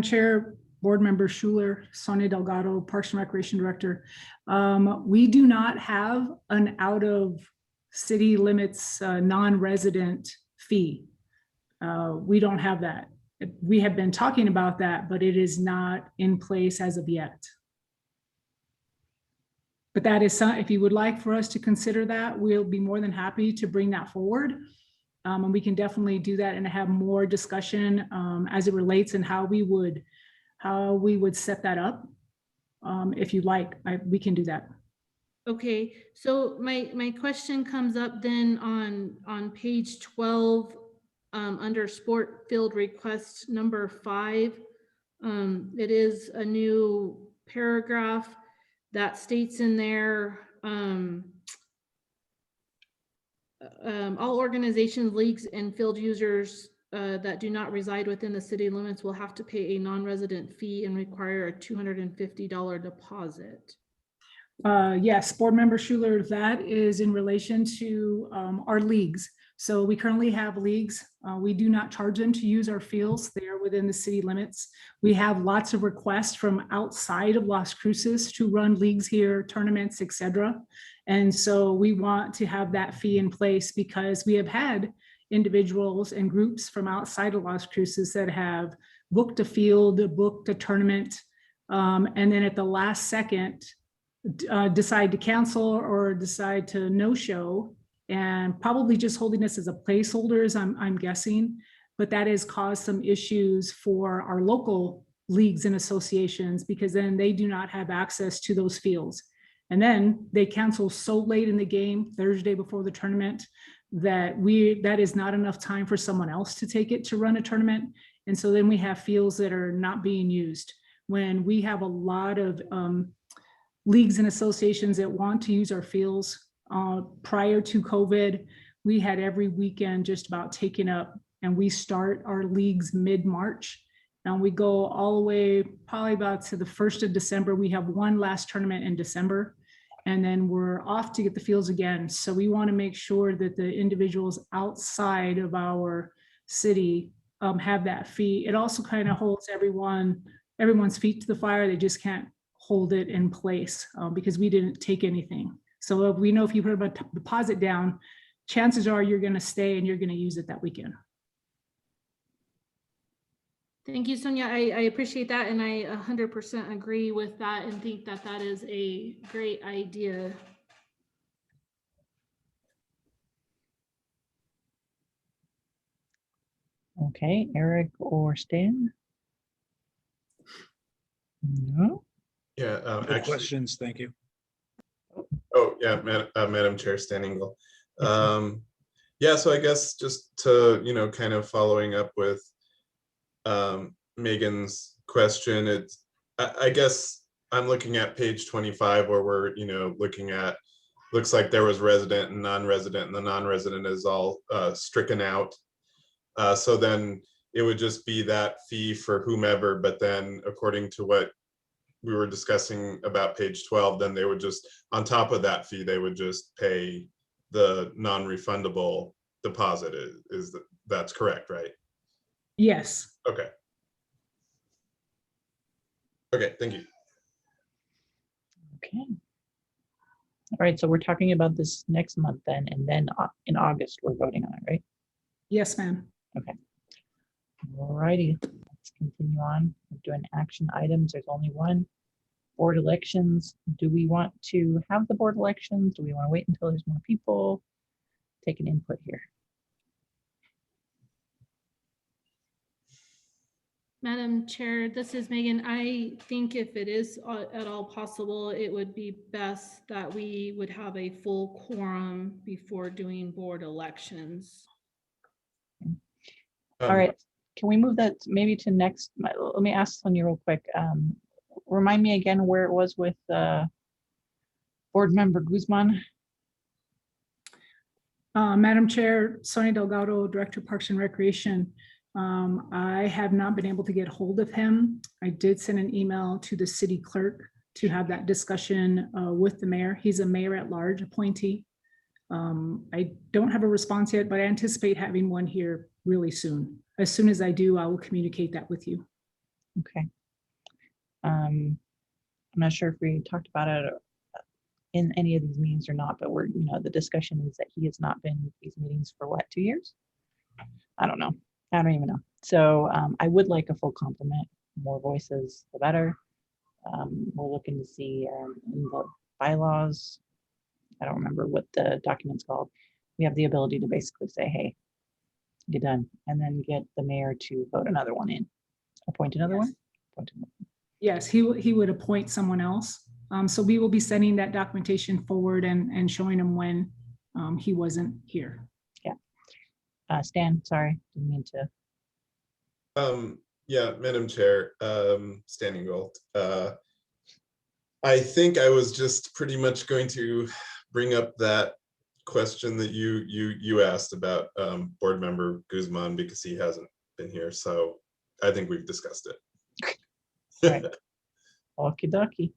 [SPEAKER 10] Chair, Board Member Schuler, Sonia Delgado, Parks and Recreation Director. We do not have an out of city limits non-resident fee. We don't have that. We have been talking about that, but it is not in place as of yet. But that is if you would like for us to consider that, we'll be more than happy to bring that forward. And we can definitely do that and have more discussion as it relates and how we would set that up. If you like, we can do that.
[SPEAKER 4] Okay, so my question comes up then on page 12 under sport field request number 5. It is a new paragraph that states in there, all organizations, leagues, and field users that do not reside within the city limits will have to pay a non-resident fee and require a $250 deposit.
[SPEAKER 10] Yes, Board Member Schuler, that is in relation to our leagues. So we currently have leagues. We do not charge them to use our fields. They are within the city limits. We have lots of requests from outside of Las Cruces to run leagues here, tournaments, etc. And so we want to have that fee in place because we have had individuals and groups from outside of Las Cruces that have booked a field, booked a tournament, and then at the last second decide to cancel or decide to no-show, and probably just holding this as a placeholder, as I'm guessing, but that has caused some issues for our local leagues and associations because then they do not have access to those fields. And then they cancel so late in the game, Thursday before the tournament, that is not enough time for someone else to take it to run a tournament. And so then we have fields that are not being used. When we have a lot of leagues and associations that want to use our fields, prior to COVID, we had every weekend just about taken up, and we start our leagues mid-March. And we go all the way probably about to the 1st of December. We have one last tournament in December, and then we're off to get the fields again. So we want to make sure that the individuals outside of our city have that fee. It also kind of holds everyone's feet to the fire. They just can't hold it in place because we didn't take anything. So we know if you put a deposit down, chances are you're going to stay and you're going to use it that weekend.
[SPEAKER 4] Thank you, Sonia. I appreciate that, and I 100% agree with that and think that that is a great idea.
[SPEAKER 1] Okay, Eric or Stan? No?
[SPEAKER 2] Yeah,
[SPEAKER 3] No
[SPEAKER 2] actually,
[SPEAKER 3] questions, thank you.
[SPEAKER 2] oh, yeah, Madam Chair, Stan Engel. Yeah, so I guess just to, kind of following up with Megan's question, I guess I'm looking at page 25 where we're, looking at, looks like there was resident and non-resident, and the non-resident is all stricken out. So then it would just be that fee for whomever, but then according to what we were discussing about page 12, then they would just, on top of that fee, they would just pay the non-refundable deposit. That's correct, right?
[SPEAKER 10] Yes.
[SPEAKER 2] Okay. Okay, thank you.
[SPEAKER 1] Okay. All right, so we're talking about this next month then, and then in August, we're voting on it, right?
[SPEAKER 10] Yes, ma'am.
[SPEAKER 1] All righty, let's continue on. We're doing action items. There's only one. Board elections. Do we want to have the board elections? Do we want to wait until there's more people? Take an input here.
[SPEAKER 4] Madam Chair, this is Megan. I think if it is at all possible, it would be best that we would have a full quorum before doing board elections.
[SPEAKER 1] All right, can we move that maybe to next? Let me ask Sonia real quick. Remind me again where it was with board member Guzman.
[SPEAKER 10] Madam Chair, Sonia Delgado, Director of Parks and Recreation. I have not been able to get hold of him. I did send an email to the city clerk to have that discussion with the mayor. He's a mayor at large appointee. I don't have a response yet, but I anticipate having one here really soon. As soon as I do, I will communicate that with you.
[SPEAKER 1] Okay. I'm not sure if we talked about it in any of these meetings or not, but we're, the discussion is that he has not been in these meetings for what, 2 years? I don't know. I don't even know. So I would like a full complement. More voices, the better. We're looking to see in the bylaws, I don't remember what the document's called. We have the ability to basically say, hey, get done, and then get the mayor to vote another one in, appoint another one.
[SPEAKER 10] Yes, he would appoint someone else. So we will be sending that documentation forward and showing him when he wasn't here.
[SPEAKER 1] Stan, sorry, didn't mean to.
[SPEAKER 2] Yeah, Madam Chair, Stan Engel. I think I was just pretty much going to bring up that question that you asked about board member Guzman, because he hasn't been here. So I think we've discussed it.
[SPEAKER 1] Right. Okie dokie.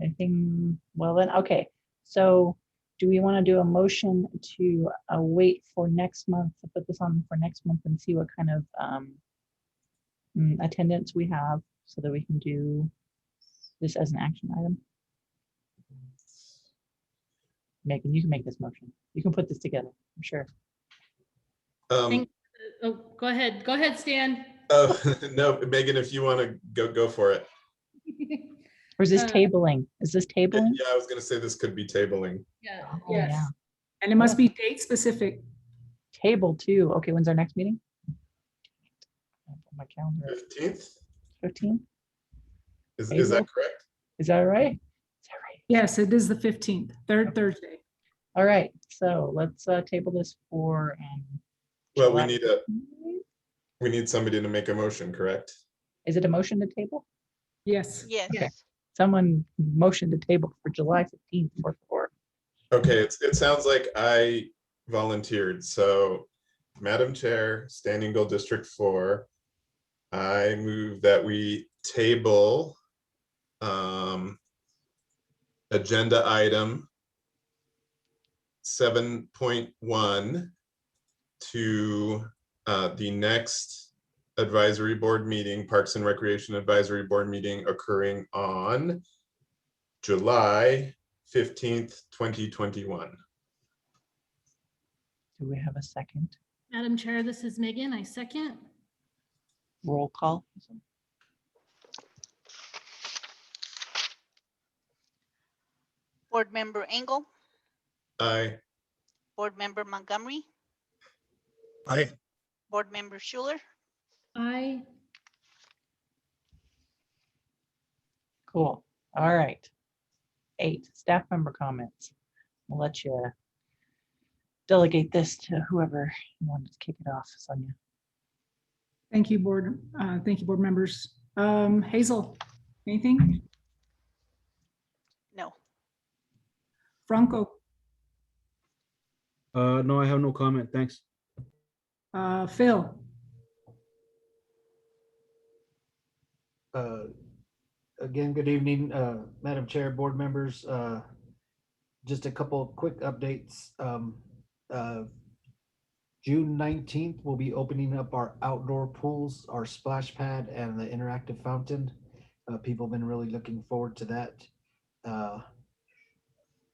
[SPEAKER 1] Anything, well then, okay. So do we want to do a motion to wait for next month, to put this on for next month and see what kind of attendance we have so that we can do this as an action item? Megan, you can make this motion. You can put this together, I'm sure.
[SPEAKER 4] Oh, go ahead, Stan.
[SPEAKER 2] No, Megan, if you want to go for it.
[SPEAKER 1] Or is this tabling? Is this tabling?
[SPEAKER 2] Yeah, I was going to say this could be tabling.
[SPEAKER 4] Yeah.
[SPEAKER 1] Oh,
[SPEAKER 10] Yes.
[SPEAKER 1] yeah.
[SPEAKER 10] And it must be date specific.
[SPEAKER 1] Table too. Okay, when's our next meeting? My calendar.
[SPEAKER 2] 15th?
[SPEAKER 1] 15?
[SPEAKER 2] Is
[SPEAKER 1] Table?
[SPEAKER 2] that correct?
[SPEAKER 1] Is that right? Is that right?
[SPEAKER 10] Yes, it is the 15th, third Thursday.
[SPEAKER 1] All right, so let's table this for.
[SPEAKER 2] Well,
[SPEAKER 1] July.
[SPEAKER 2] we need somebody to make a motion, correct?
[SPEAKER 1] Is it a motion to table?
[SPEAKER 10] Yes.
[SPEAKER 5] Yes.
[SPEAKER 1] Okay. Someone motioned to table for July 15th for.
[SPEAKER 2] Okay, it sounds like I volunteered. So, Madam Chair, Standing Bill District 4, I move that we table agenda item 7.1 to the next advisory board meeting, Parks and Recreation Advisory Board meeting occurring on July 15th, 2021.
[SPEAKER 1] Do we have a second?
[SPEAKER 4] Madam Chair, this is Megan. I second.
[SPEAKER 1] Roll call.
[SPEAKER 5] Board Member Engel,
[SPEAKER 2] Aye.
[SPEAKER 5] Board Member Montgomery,
[SPEAKER 3] Aye.
[SPEAKER 5] Board Member Schuler,
[SPEAKER 4] I,
[SPEAKER 1] Cool. All right. 8, staff member comments. We'll let you delegate this to whoever you wanted to kick it off, Sonia.
[SPEAKER 10] Thank you, board. Thank you, board members. Hazel, anything?
[SPEAKER 5] no.
[SPEAKER 10] Franco,
[SPEAKER 8] No, I have no comment. Thanks.
[SPEAKER 10] Phil,
[SPEAKER 9] Again, good evening, Madam Chair, board members. Just a couple of quick updates. June 19th, we'll be opening up our outdoor pools, our splash pad and the interactive fountain. People have been really looking forward to that.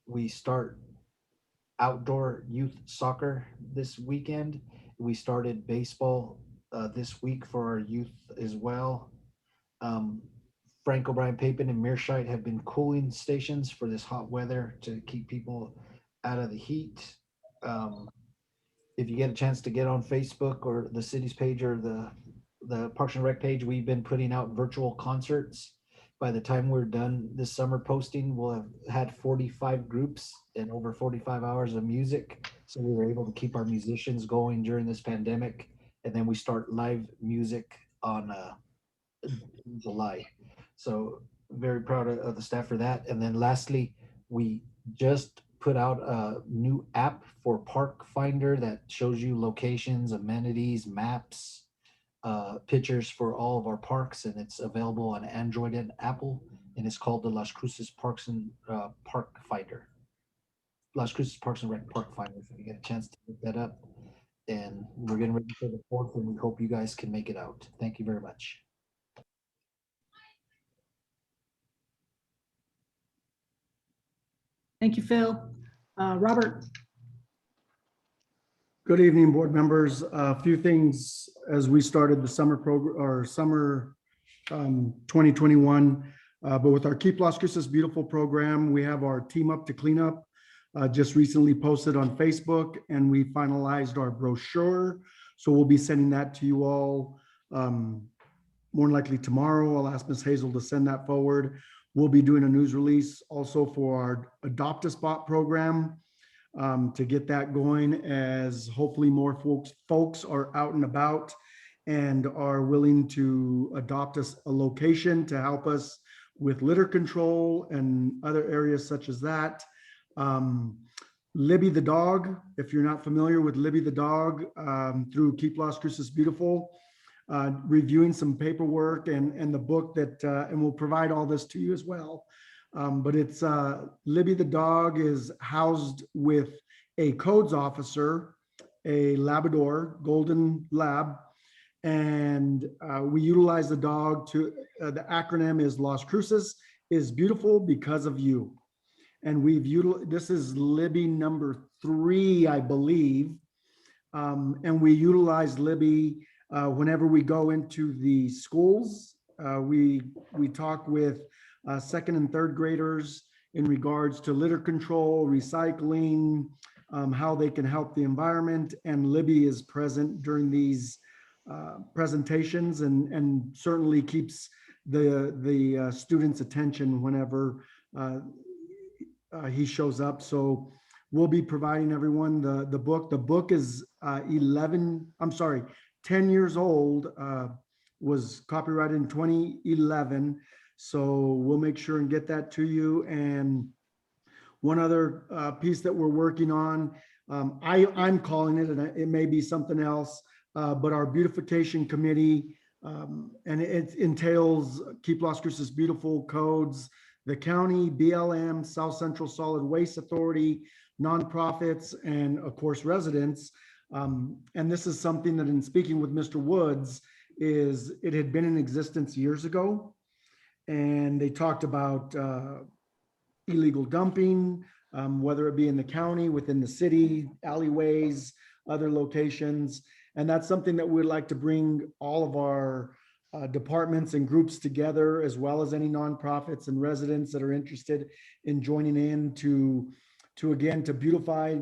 [SPEAKER 9] We start outdoor youth soccer this weekend. We started baseball this week for our youth as well. Frank O'Brien Papin and Mearshite have been cooling stations for this hot weather to keep people out of the heat. If you get a chance to get on Facebook or the city's page or the Parks and Rec page, we've been putting out virtual concerts. By the time we're done this summer posting, we'll have had 45 groups and over 45 hours of music. So we were able to keep our musicians going during this pandemic. And then we start live music on July. So very proud of the staff for that. And then lastly, we just put out a new app for Park Finder that shows you locations, amenities, maps, pictures for all of our parks, and it's available on Android and Apple, and it's called the Las Cruces Parks and Park Finder. Las Cruces Parks and Rec Park Finder. If you get a chance to look that up, and we're getting ready for the 4th, and we hope you guys can make it out. Thank you very much.
[SPEAKER 10] thank you, Phil. Robert,
[SPEAKER 11] Good evening, board members. A few things as we started the summer program or summer 2021. But with our Keep Las Cruces Beautiful program, we have our Team Up to Clean Up just recently posted on Facebook, and we finalized our brochure. So we'll be sending that to you all more than likely tomorrow. I'll ask Ms. Hazel to send that forward. We'll be doing a news release also for our Adopt a Spot program. To get that going, as hopefully more folks are out and about and are willing to adopt a location to help us with litter control and other areas such as that. Libby the dog, if you're not familiar with Libby the dog, through Keep Las Cruces Beautiful, reviewing some paperwork and the book that, and we'll provide all this to you as well. But it's Libby the dog is housed with a codes officer, a Labrador, Golden Lab, and we utilize the dog to, the acronym is Las Cruces is beautiful because of you. And we've utilized, this is Libby number 3, I believe. And we utilize Libby whenever we go into the schools. We talk with 2nd and 3rd graders in regards to litter control, recycling, how they can help the environment. And Libby is present during these presentations and certainly keeps the students' attention whenever he shows up. So we'll be providing everyone the book. The book is 10 years old, was copyrighted in 2011. So we'll make sure and get that to you. And one other piece that we're working on, I'm calling it, and it may be something else, but our beautification committee, and it entails Keep Las Cruces Beautiful codes, the county, BLM, South Central Solid Waste Authority, nonprofits, and of course residents. And this is something that, in speaking with Mr. Woods, is it had been in existence years ago. And they talked about illegal dumping, whether it be in the county, within the city, alleyways, other locations. And that's something that we'd like to bring all of our departments and groups together, as well as any nonprofits and residents that are interested in joining in to again, to beautify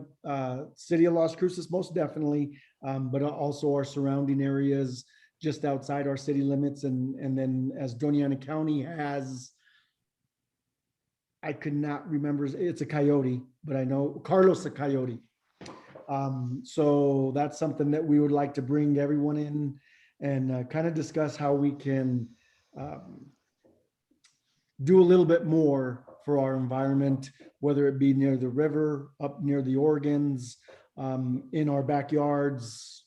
[SPEAKER 11] city of Las Cruces, most definitely, but also our surrounding areas just outside our city limits. And then as Doña Ana County has, I could not remember, it's a coyote, but I know Carlos the Coyote. So that's something that we would like to bring everyone in and kind of discuss how we can do a little bit more for our environment, whether it be near the river, up near the organs, in our backyards,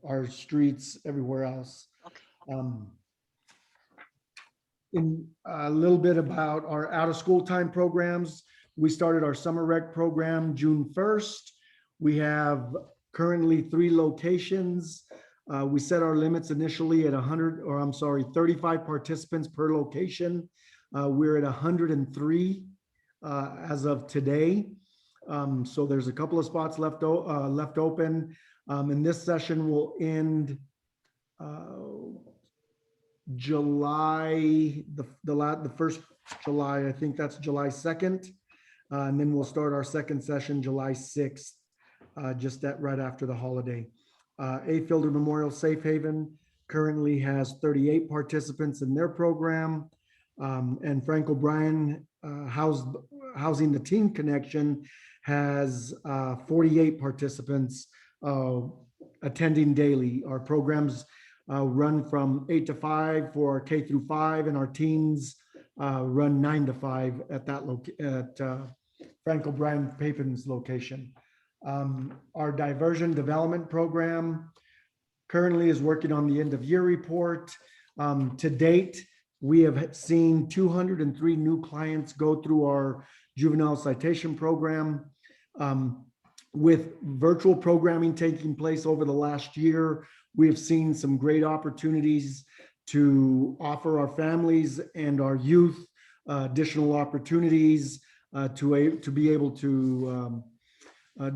[SPEAKER 11] our streets, everywhere else. In a little bit about our out of school time programs, we started our summer rec program June 1st. We have currently 3 locations. We set our limits initially at 35 participants per location. We're at 103 as of today. So there's a couple of spots left open. And this session will end July, the first July, I think that's July 2nd. And then we'll start our second session July 6th, just right after the holiday. A. Fielder Memorial Safe Haven currently has 38 participants in their program. And Frank O'Brien Housing the Teen Connection has 48 participants attending daily. Our programs run from 8 to 5 for our K through 5, and our teens run 9 to 5 at that Frank O'Brien Papin's location. Our diversion development program currently is working on the end of year report. To date, we have seen 203 new clients go through our juvenile citation program. With virtual programming taking place over the last year, we have seen some great opportunities to offer our families and our youth additional opportunities to be able to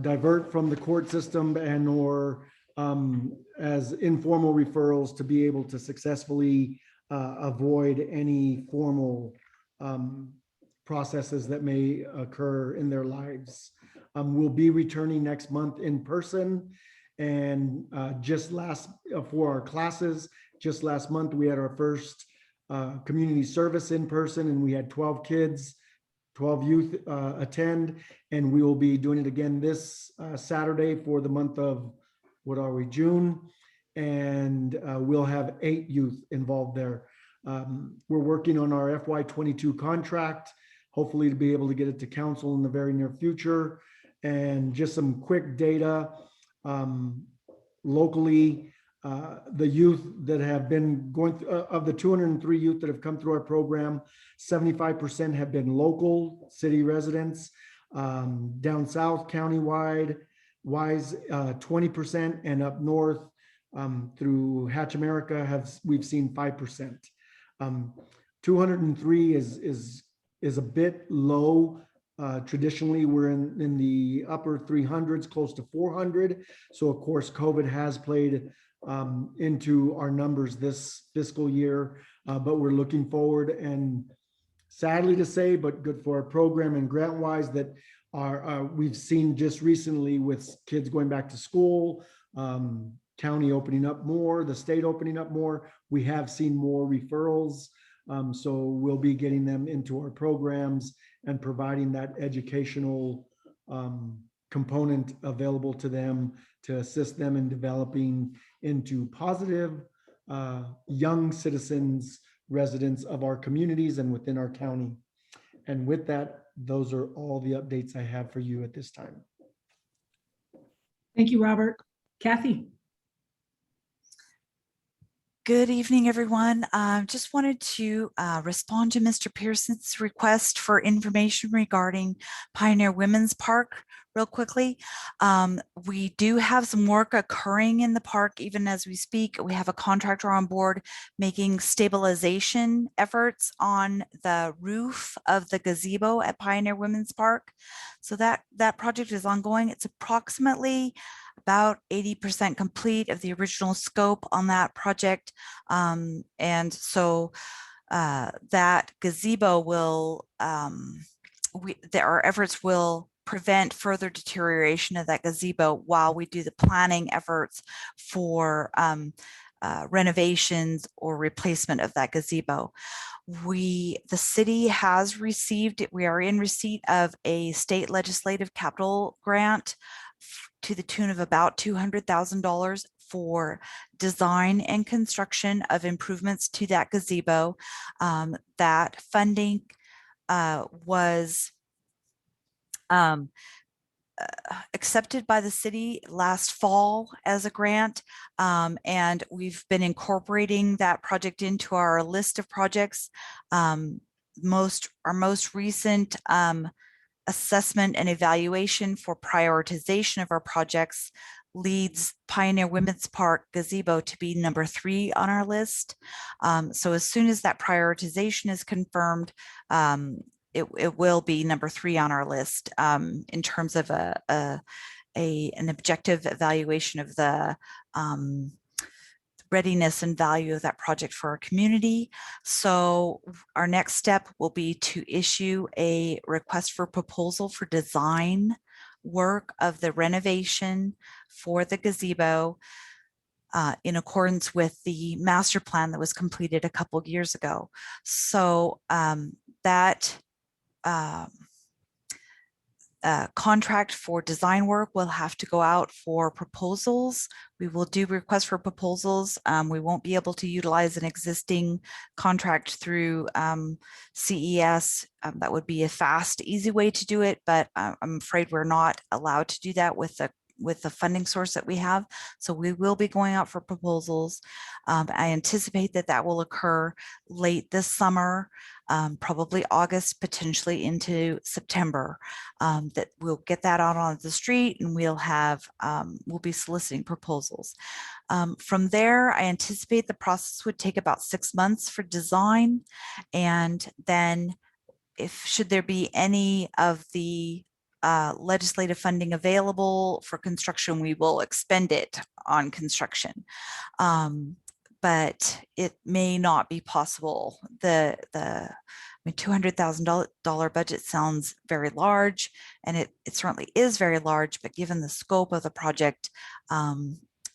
[SPEAKER 11] divert from the court system and or as informal referrals to be able to successfully avoid any formal processes that may occur in their lives. We'll be returning next month in person, and for our classes, just last month we had our first community service in person, and we had 12 youth attend, and we will be doing it again this Saturday for the month of, June, and we'll have 8 youth involved there. We're working on our FY22 contract, hopefully to be able to get it to council in the very near future. And just some quick data, locally, the youth that have been going of the 203 youth that have come through our program, 75% have been local city residents. Down south, countywide wise, 20%, and up north through Hatch America we've seen 5%. 203 is a bit low. Traditionally, we're in the upper 300s, close to 400. So of course, COVID has played into our numbers this fiscal year, but we're looking forward, and sadly to say, but good for our program and grant wise, that we've seen just recently with kids going back to school, county opening up more, the state opening up more, we have seen more referrals. So we'll be getting them into our programs and providing that educational component available to them to assist them in developing into positive young citizens, residents of our communities and within our county. And with that, those are all the updates I have for you at this time.
[SPEAKER 10] Thank you, Robert. Kathy.
[SPEAKER 12] Good evening, everyone. Just wanted to respond to Mr. Pearson's request for information regarding Pioneer Women's Park real quickly. We do have some work occurring in the park even as we speak. We have a contractor on board making stabilization efforts on the roof of the gazebo at Pioneer Women's Park. So that project is ongoing. It's approximately about 80% complete of the original scope on that project. And so that gazebo will, our efforts will prevent further deterioration of that gazebo while we do the planning efforts for renovations or replacement of that gazebo. The city has received, we are in receipt of a state legislative capital grant to the tune of about $200,000 for design and construction of improvements to that gazebo. That funding was accepted by the city last fall as a grant, and we've been incorporating that project into our list of projects. Our most recent assessment and evaluation for prioritization of our projects leads Pioneer Women's Park gazebo to be number 3 on our list. So as soon as that prioritization is confirmed, it will be number 3 on our list in terms of an objective evaluation of the readiness and value of that project for our community. So our next step will be to issue a request for proposal for design work of the renovation for the gazebo in accordance with the master plan that was completed a couple of years ago. So that contract for design work will have to go out for proposals. We will do requests for proposals. We won't be able to utilize an existing contract through CES. That would be a fast, easy way to do it, but I'm afraid we're not allowed to do that with the funding source that we have. So we will be going out for proposals. I anticipate that will occur late this summer, probably August, potentially into September, that we'll get that out on the street and we'll be soliciting proposals. From there, I anticipate the process would take about 6 months for design. And then should there be any of the legislative funding available for construction, we will expend it on construction. But it may not be possible. The $200,000 budget sounds very large, and it certainly is very large, but given the scope of the project,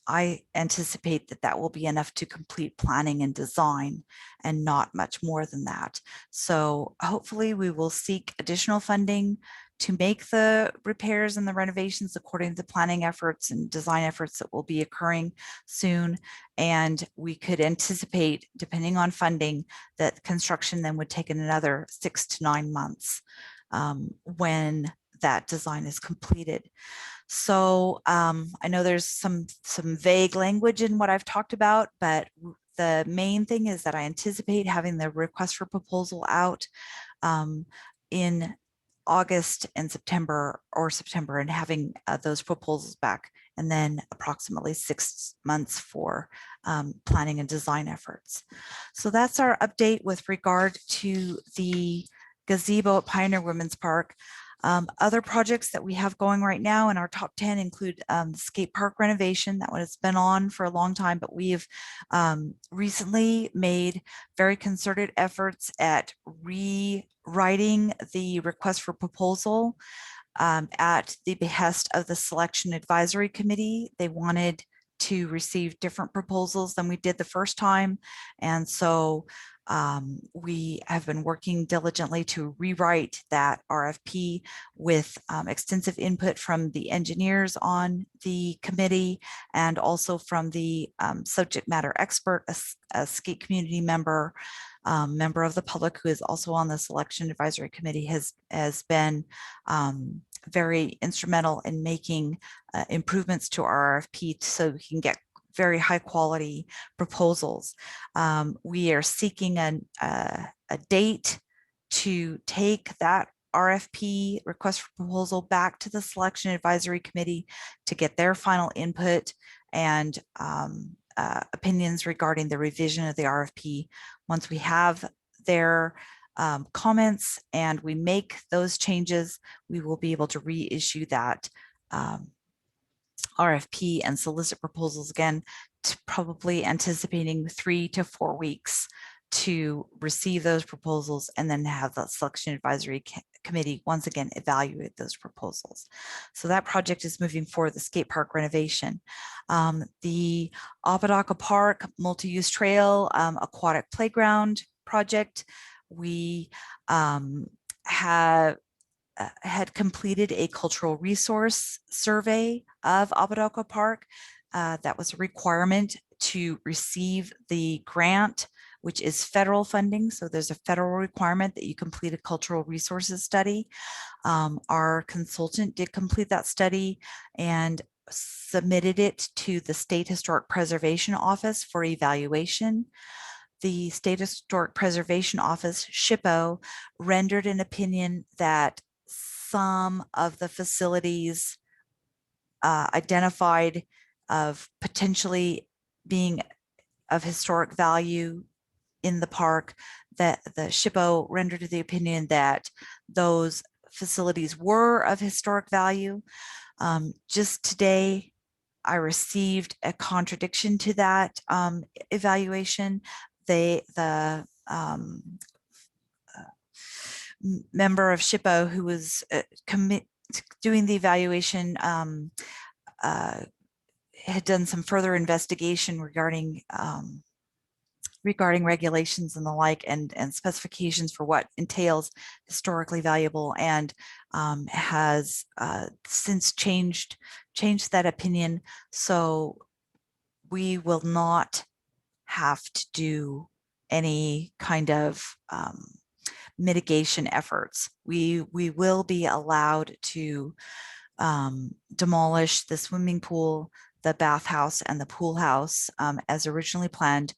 [SPEAKER 12] I anticipate that will be enough to complete planning and design and not much more than that. So hopefully we will seek additional funding to make the repairs and the renovations according to the planning efforts and design efforts that will be occurring soon. And we could anticipate, depending on funding, that construction then would take another 6 to 9 months when that design is completed. So I know there's some vague language in what I've talked about, but the main thing is that I anticipate having the request for proposal out in August and September and having those proposals back, and then approximately 6 months for planning and design efforts. So that's our update with regard to the gazebo at Pioneer Women's Park. Other projects that we have going right now in our top 10 include the skate park renovation. That one has been on for a long time, but we have recently made very concerted efforts at rewriting the request for proposal at the behest of the Selection Advisory Committee. They wanted to receive different proposals than we did the first time. And so we have been working diligently to rewrite that RFP with extensive input from the engineers on the committee and also from the subject matter expert, a skate community member, member of the public who is also on the Selection Advisory Committee, has been very instrumental in making improvements to our RFP so we can get very high quality proposals. We are seeking a date to take that RFP, request for proposal, back to the Selection Advisory Committee to get their final input and opinions regarding the revision of the RFP. Once we have their comments and we make those changes, we will be able to reissue that RFP and solicit proposals again, probably anticipating 3 to 4 weeks to receive those proposals and then have the Selection Advisory Committee once again evaluate those proposals. So that project is moving forward, the skate park renovation. The Apodaca Park multi-use trail aquatic playground project, we had completed a cultural resource survey of Apodaca Park. That was a requirement to receive the grant, which is federal funding. So there's a federal requirement that you complete a cultural resources study. Our consultant did complete that study and submitted it to the State Historic Preservation Office for evaluation. The State Historic Preservation Office, SHPO, rendered an opinion that some of the facilities identified of potentially being of historic value in the park, that the SHPO rendered the opinion that those facilities were of historic value. Just today, I received a contradiction to that evaluation. The member of SHPO who was doing the evaluation had done some further investigation regarding regulations and the like, and specifications for what entails historically valuable, and has since changed that opinion. So we will not have to do any kind of mitigation efforts. We will be allowed to demolish the swimming pool, the bathhouse, and the pool house as originally planned,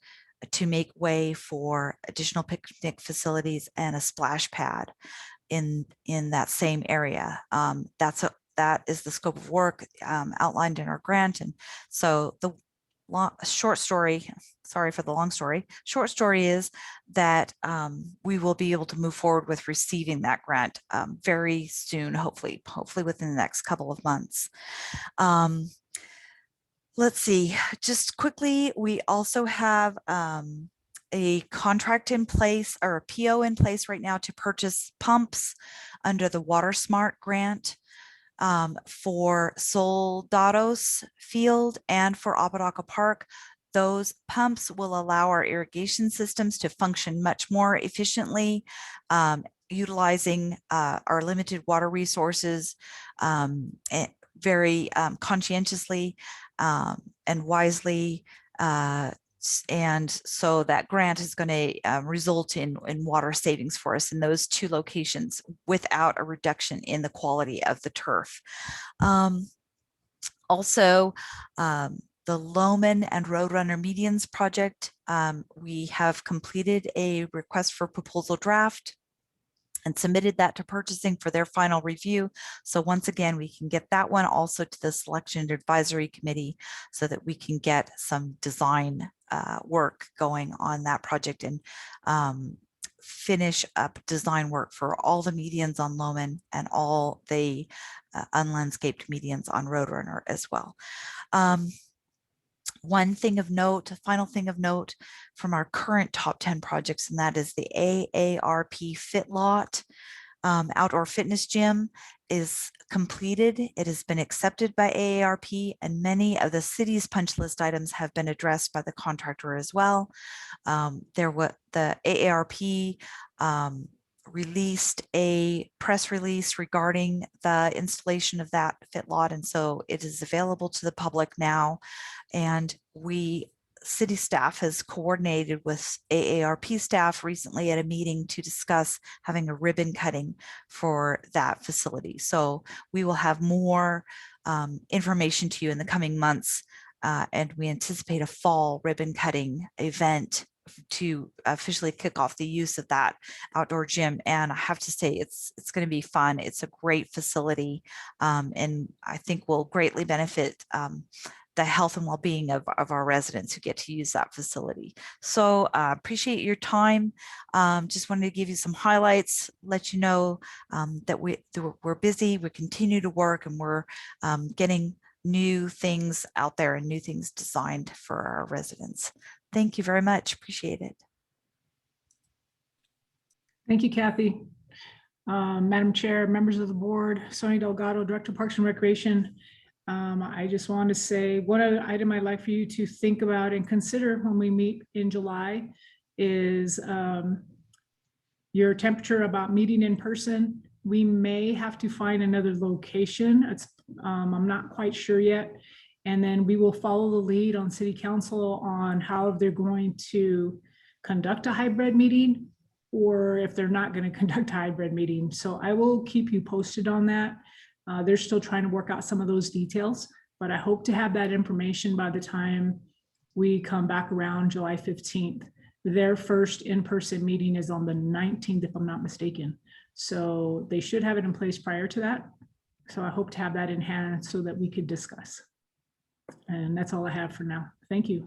[SPEAKER 12] to make way for additional picnic facilities and a splash pad in that same area. That is the scope of work outlined in our grant. And so the short story, sorry for the long story, short story is that we will be able to move forward with receiving that grant very soon, hopefully within the next couple of months. Let's see, just quickly, we also have a contract in place, or a PO in place right now, to purchase pumps under the Water Smart grant for Soldados Field and for Apodaca Park. Those pumps will allow our irrigation systems to function much more efficiently, utilizing our limited water resources very conscientiously and wisely. And so that grant is going to result in water savings for us in those two locations without a reduction in the quality of the turf. Also, the Loman and Roadrunner medians project, we have completed a request for proposal draft and submitted that to purchasing for their final review. So once again, we can get that one also to the Selection Advisory Committee so that we can get some design work going on that project and finish up design work for all the medians on Loman and all the unlandscaped medians on Roadrunner as well. One thing of note, a final thing of note from our current top 10 projects, and that is the AARP Fit Lot outdoor fitness gym is completed. It has been accepted by AARP, and many of the city's punch list items have been addressed by the contractor as well. The AARP released a press release regarding the installation of that Fit Lot, and so it is available to the public now. And city staff has coordinated with AARP staff recently at a meeting to discuss having a ribbon cutting for that facility. So we will have more information to you in the coming months, and we anticipate a fall ribbon cutting event to officially kick off the use of that outdoor gym. And I have to say, it's going to be fun. It's a great facility, and I think will greatly benefit the health and well-being of our residents who get to use that facility. So appreciate your time. Just wanted to give you some highlights, let you know that we're busy, we continue to work, and we're getting new things out there and new things designed for our residents. Thank you very much. Appreciate it.
[SPEAKER 10] Thank you, Kathy. Madam Chair, members of the board, Sonia Delgado, Director of Parks and Recreation. I just wanted to say one other item I'd like for you to think about and consider when we meet in July is your temperature about meeting in person. We may have to find another location. I'm not quite sure yet. And then we will follow the lead on City Council on how they're going to conduct a hybrid meeting, or if they're not going to conduct a hybrid meeting. So I will keep you posted on that. They're still trying to work out some of those details, but I hope to have that information by the time we come back around July 15th. Their first in-person meeting is on the 19th, if I'm not mistaken. So they should have it in place prior to that. So I hope to have that in hand so that we could discuss. And that's all I have for now. Thank you.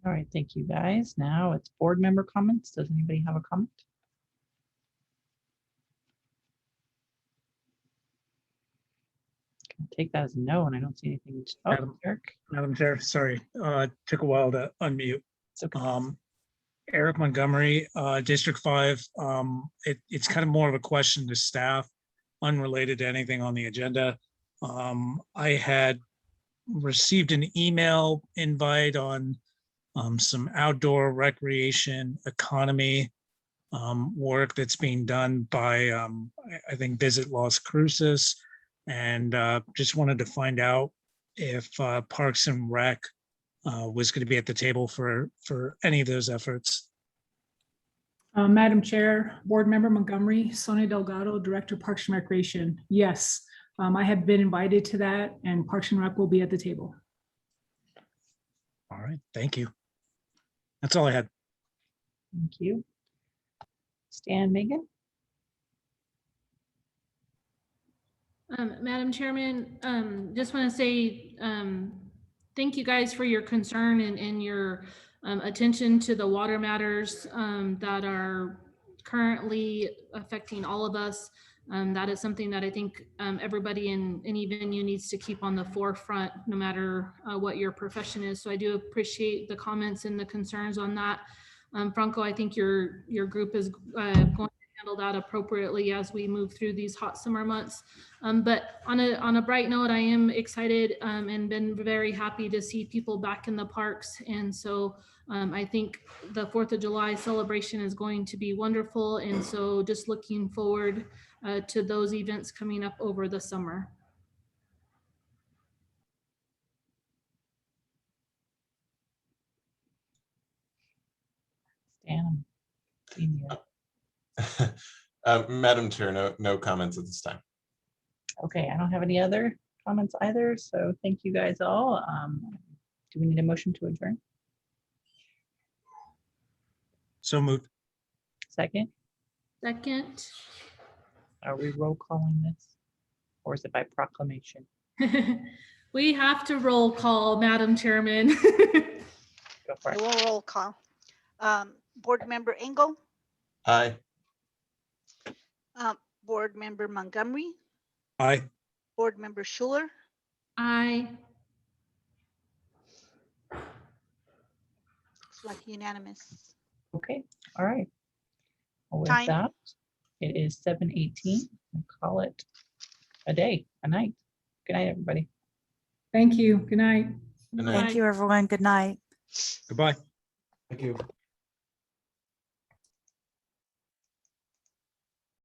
[SPEAKER 1] All right, thank you guys. Now it's board member comments. Does anybody have a comment? Can I take that as a no, and I don't see anything. Oh,
[SPEAKER 3] Madam-
[SPEAKER 1] Eric.
[SPEAKER 3] Madam Chair, sorry, took a while to unmute.
[SPEAKER 1] It's okay.
[SPEAKER 3] Eric Montgomery, District 5. It's kind of more of a question to staff, unrelated to anything on the agenda. I had received an email invite on some outdoor recreation economy work that's being done by, I think, Visit Las Cruces. And just wanted to find out if Parks and Rec was going to be at the table for any of those efforts.
[SPEAKER 10] Madam Chair, Board Member Montgomery, Sonia Delgado, Director Parks and Recreation. Yes, I have been invited to that, and Parks and Rec will be at the table.
[SPEAKER 3] All right, thank you. That's all I had.
[SPEAKER 1] Thank you. Stan, Megan?
[SPEAKER 4] Madam Chairman, just want to say thank you guys for your concern and your attention to the water matters that are currently affecting all of us. That is something that I think everybody in any venue needs to keep on the forefront, no matter what your profession is. So I do appreciate the comments and the concerns on that. Franco, I think your group is going to handle that appropriately as we move through these hot summer months. But on a bright note, I am excited and been very happy to see people back in the parks. And so I think the 4th of July celebration is going to be wonderful. And so just looking forward to those events coming up over the summer.
[SPEAKER 1] Stan, I'm seeing you.
[SPEAKER 2] Madam Chair, no comments at this time.
[SPEAKER 1] Okay, I don't have any other comments either, so thank you guys all. Do we need a motion to adjourn?
[SPEAKER 3] So moved.
[SPEAKER 1] Second,
[SPEAKER 4] Second.
[SPEAKER 1] are we roll calling this? Or is it by proclamation?
[SPEAKER 4] We have to roll call, Madam Chairman.
[SPEAKER 1] Go for
[SPEAKER 5] I
[SPEAKER 1] it.
[SPEAKER 5] will roll call. Board Member Engel,
[SPEAKER 2] Aye.
[SPEAKER 5] Board Member Montgomery,
[SPEAKER 3] Aye.
[SPEAKER 5] Board Member Schuler,
[SPEAKER 4] Aye.
[SPEAKER 5] it's like unanimous.
[SPEAKER 1] Okay, all right. Well, with
[SPEAKER 5] Time.
[SPEAKER 1] that, it is 7:18. Call it a day, a night. Good night, everybody.
[SPEAKER 10] Thank you. Good night.
[SPEAKER 2] Good night.
[SPEAKER 12] Thank you, everyone. Good night.
[SPEAKER 3] Goodbye.
[SPEAKER 11] Thank you.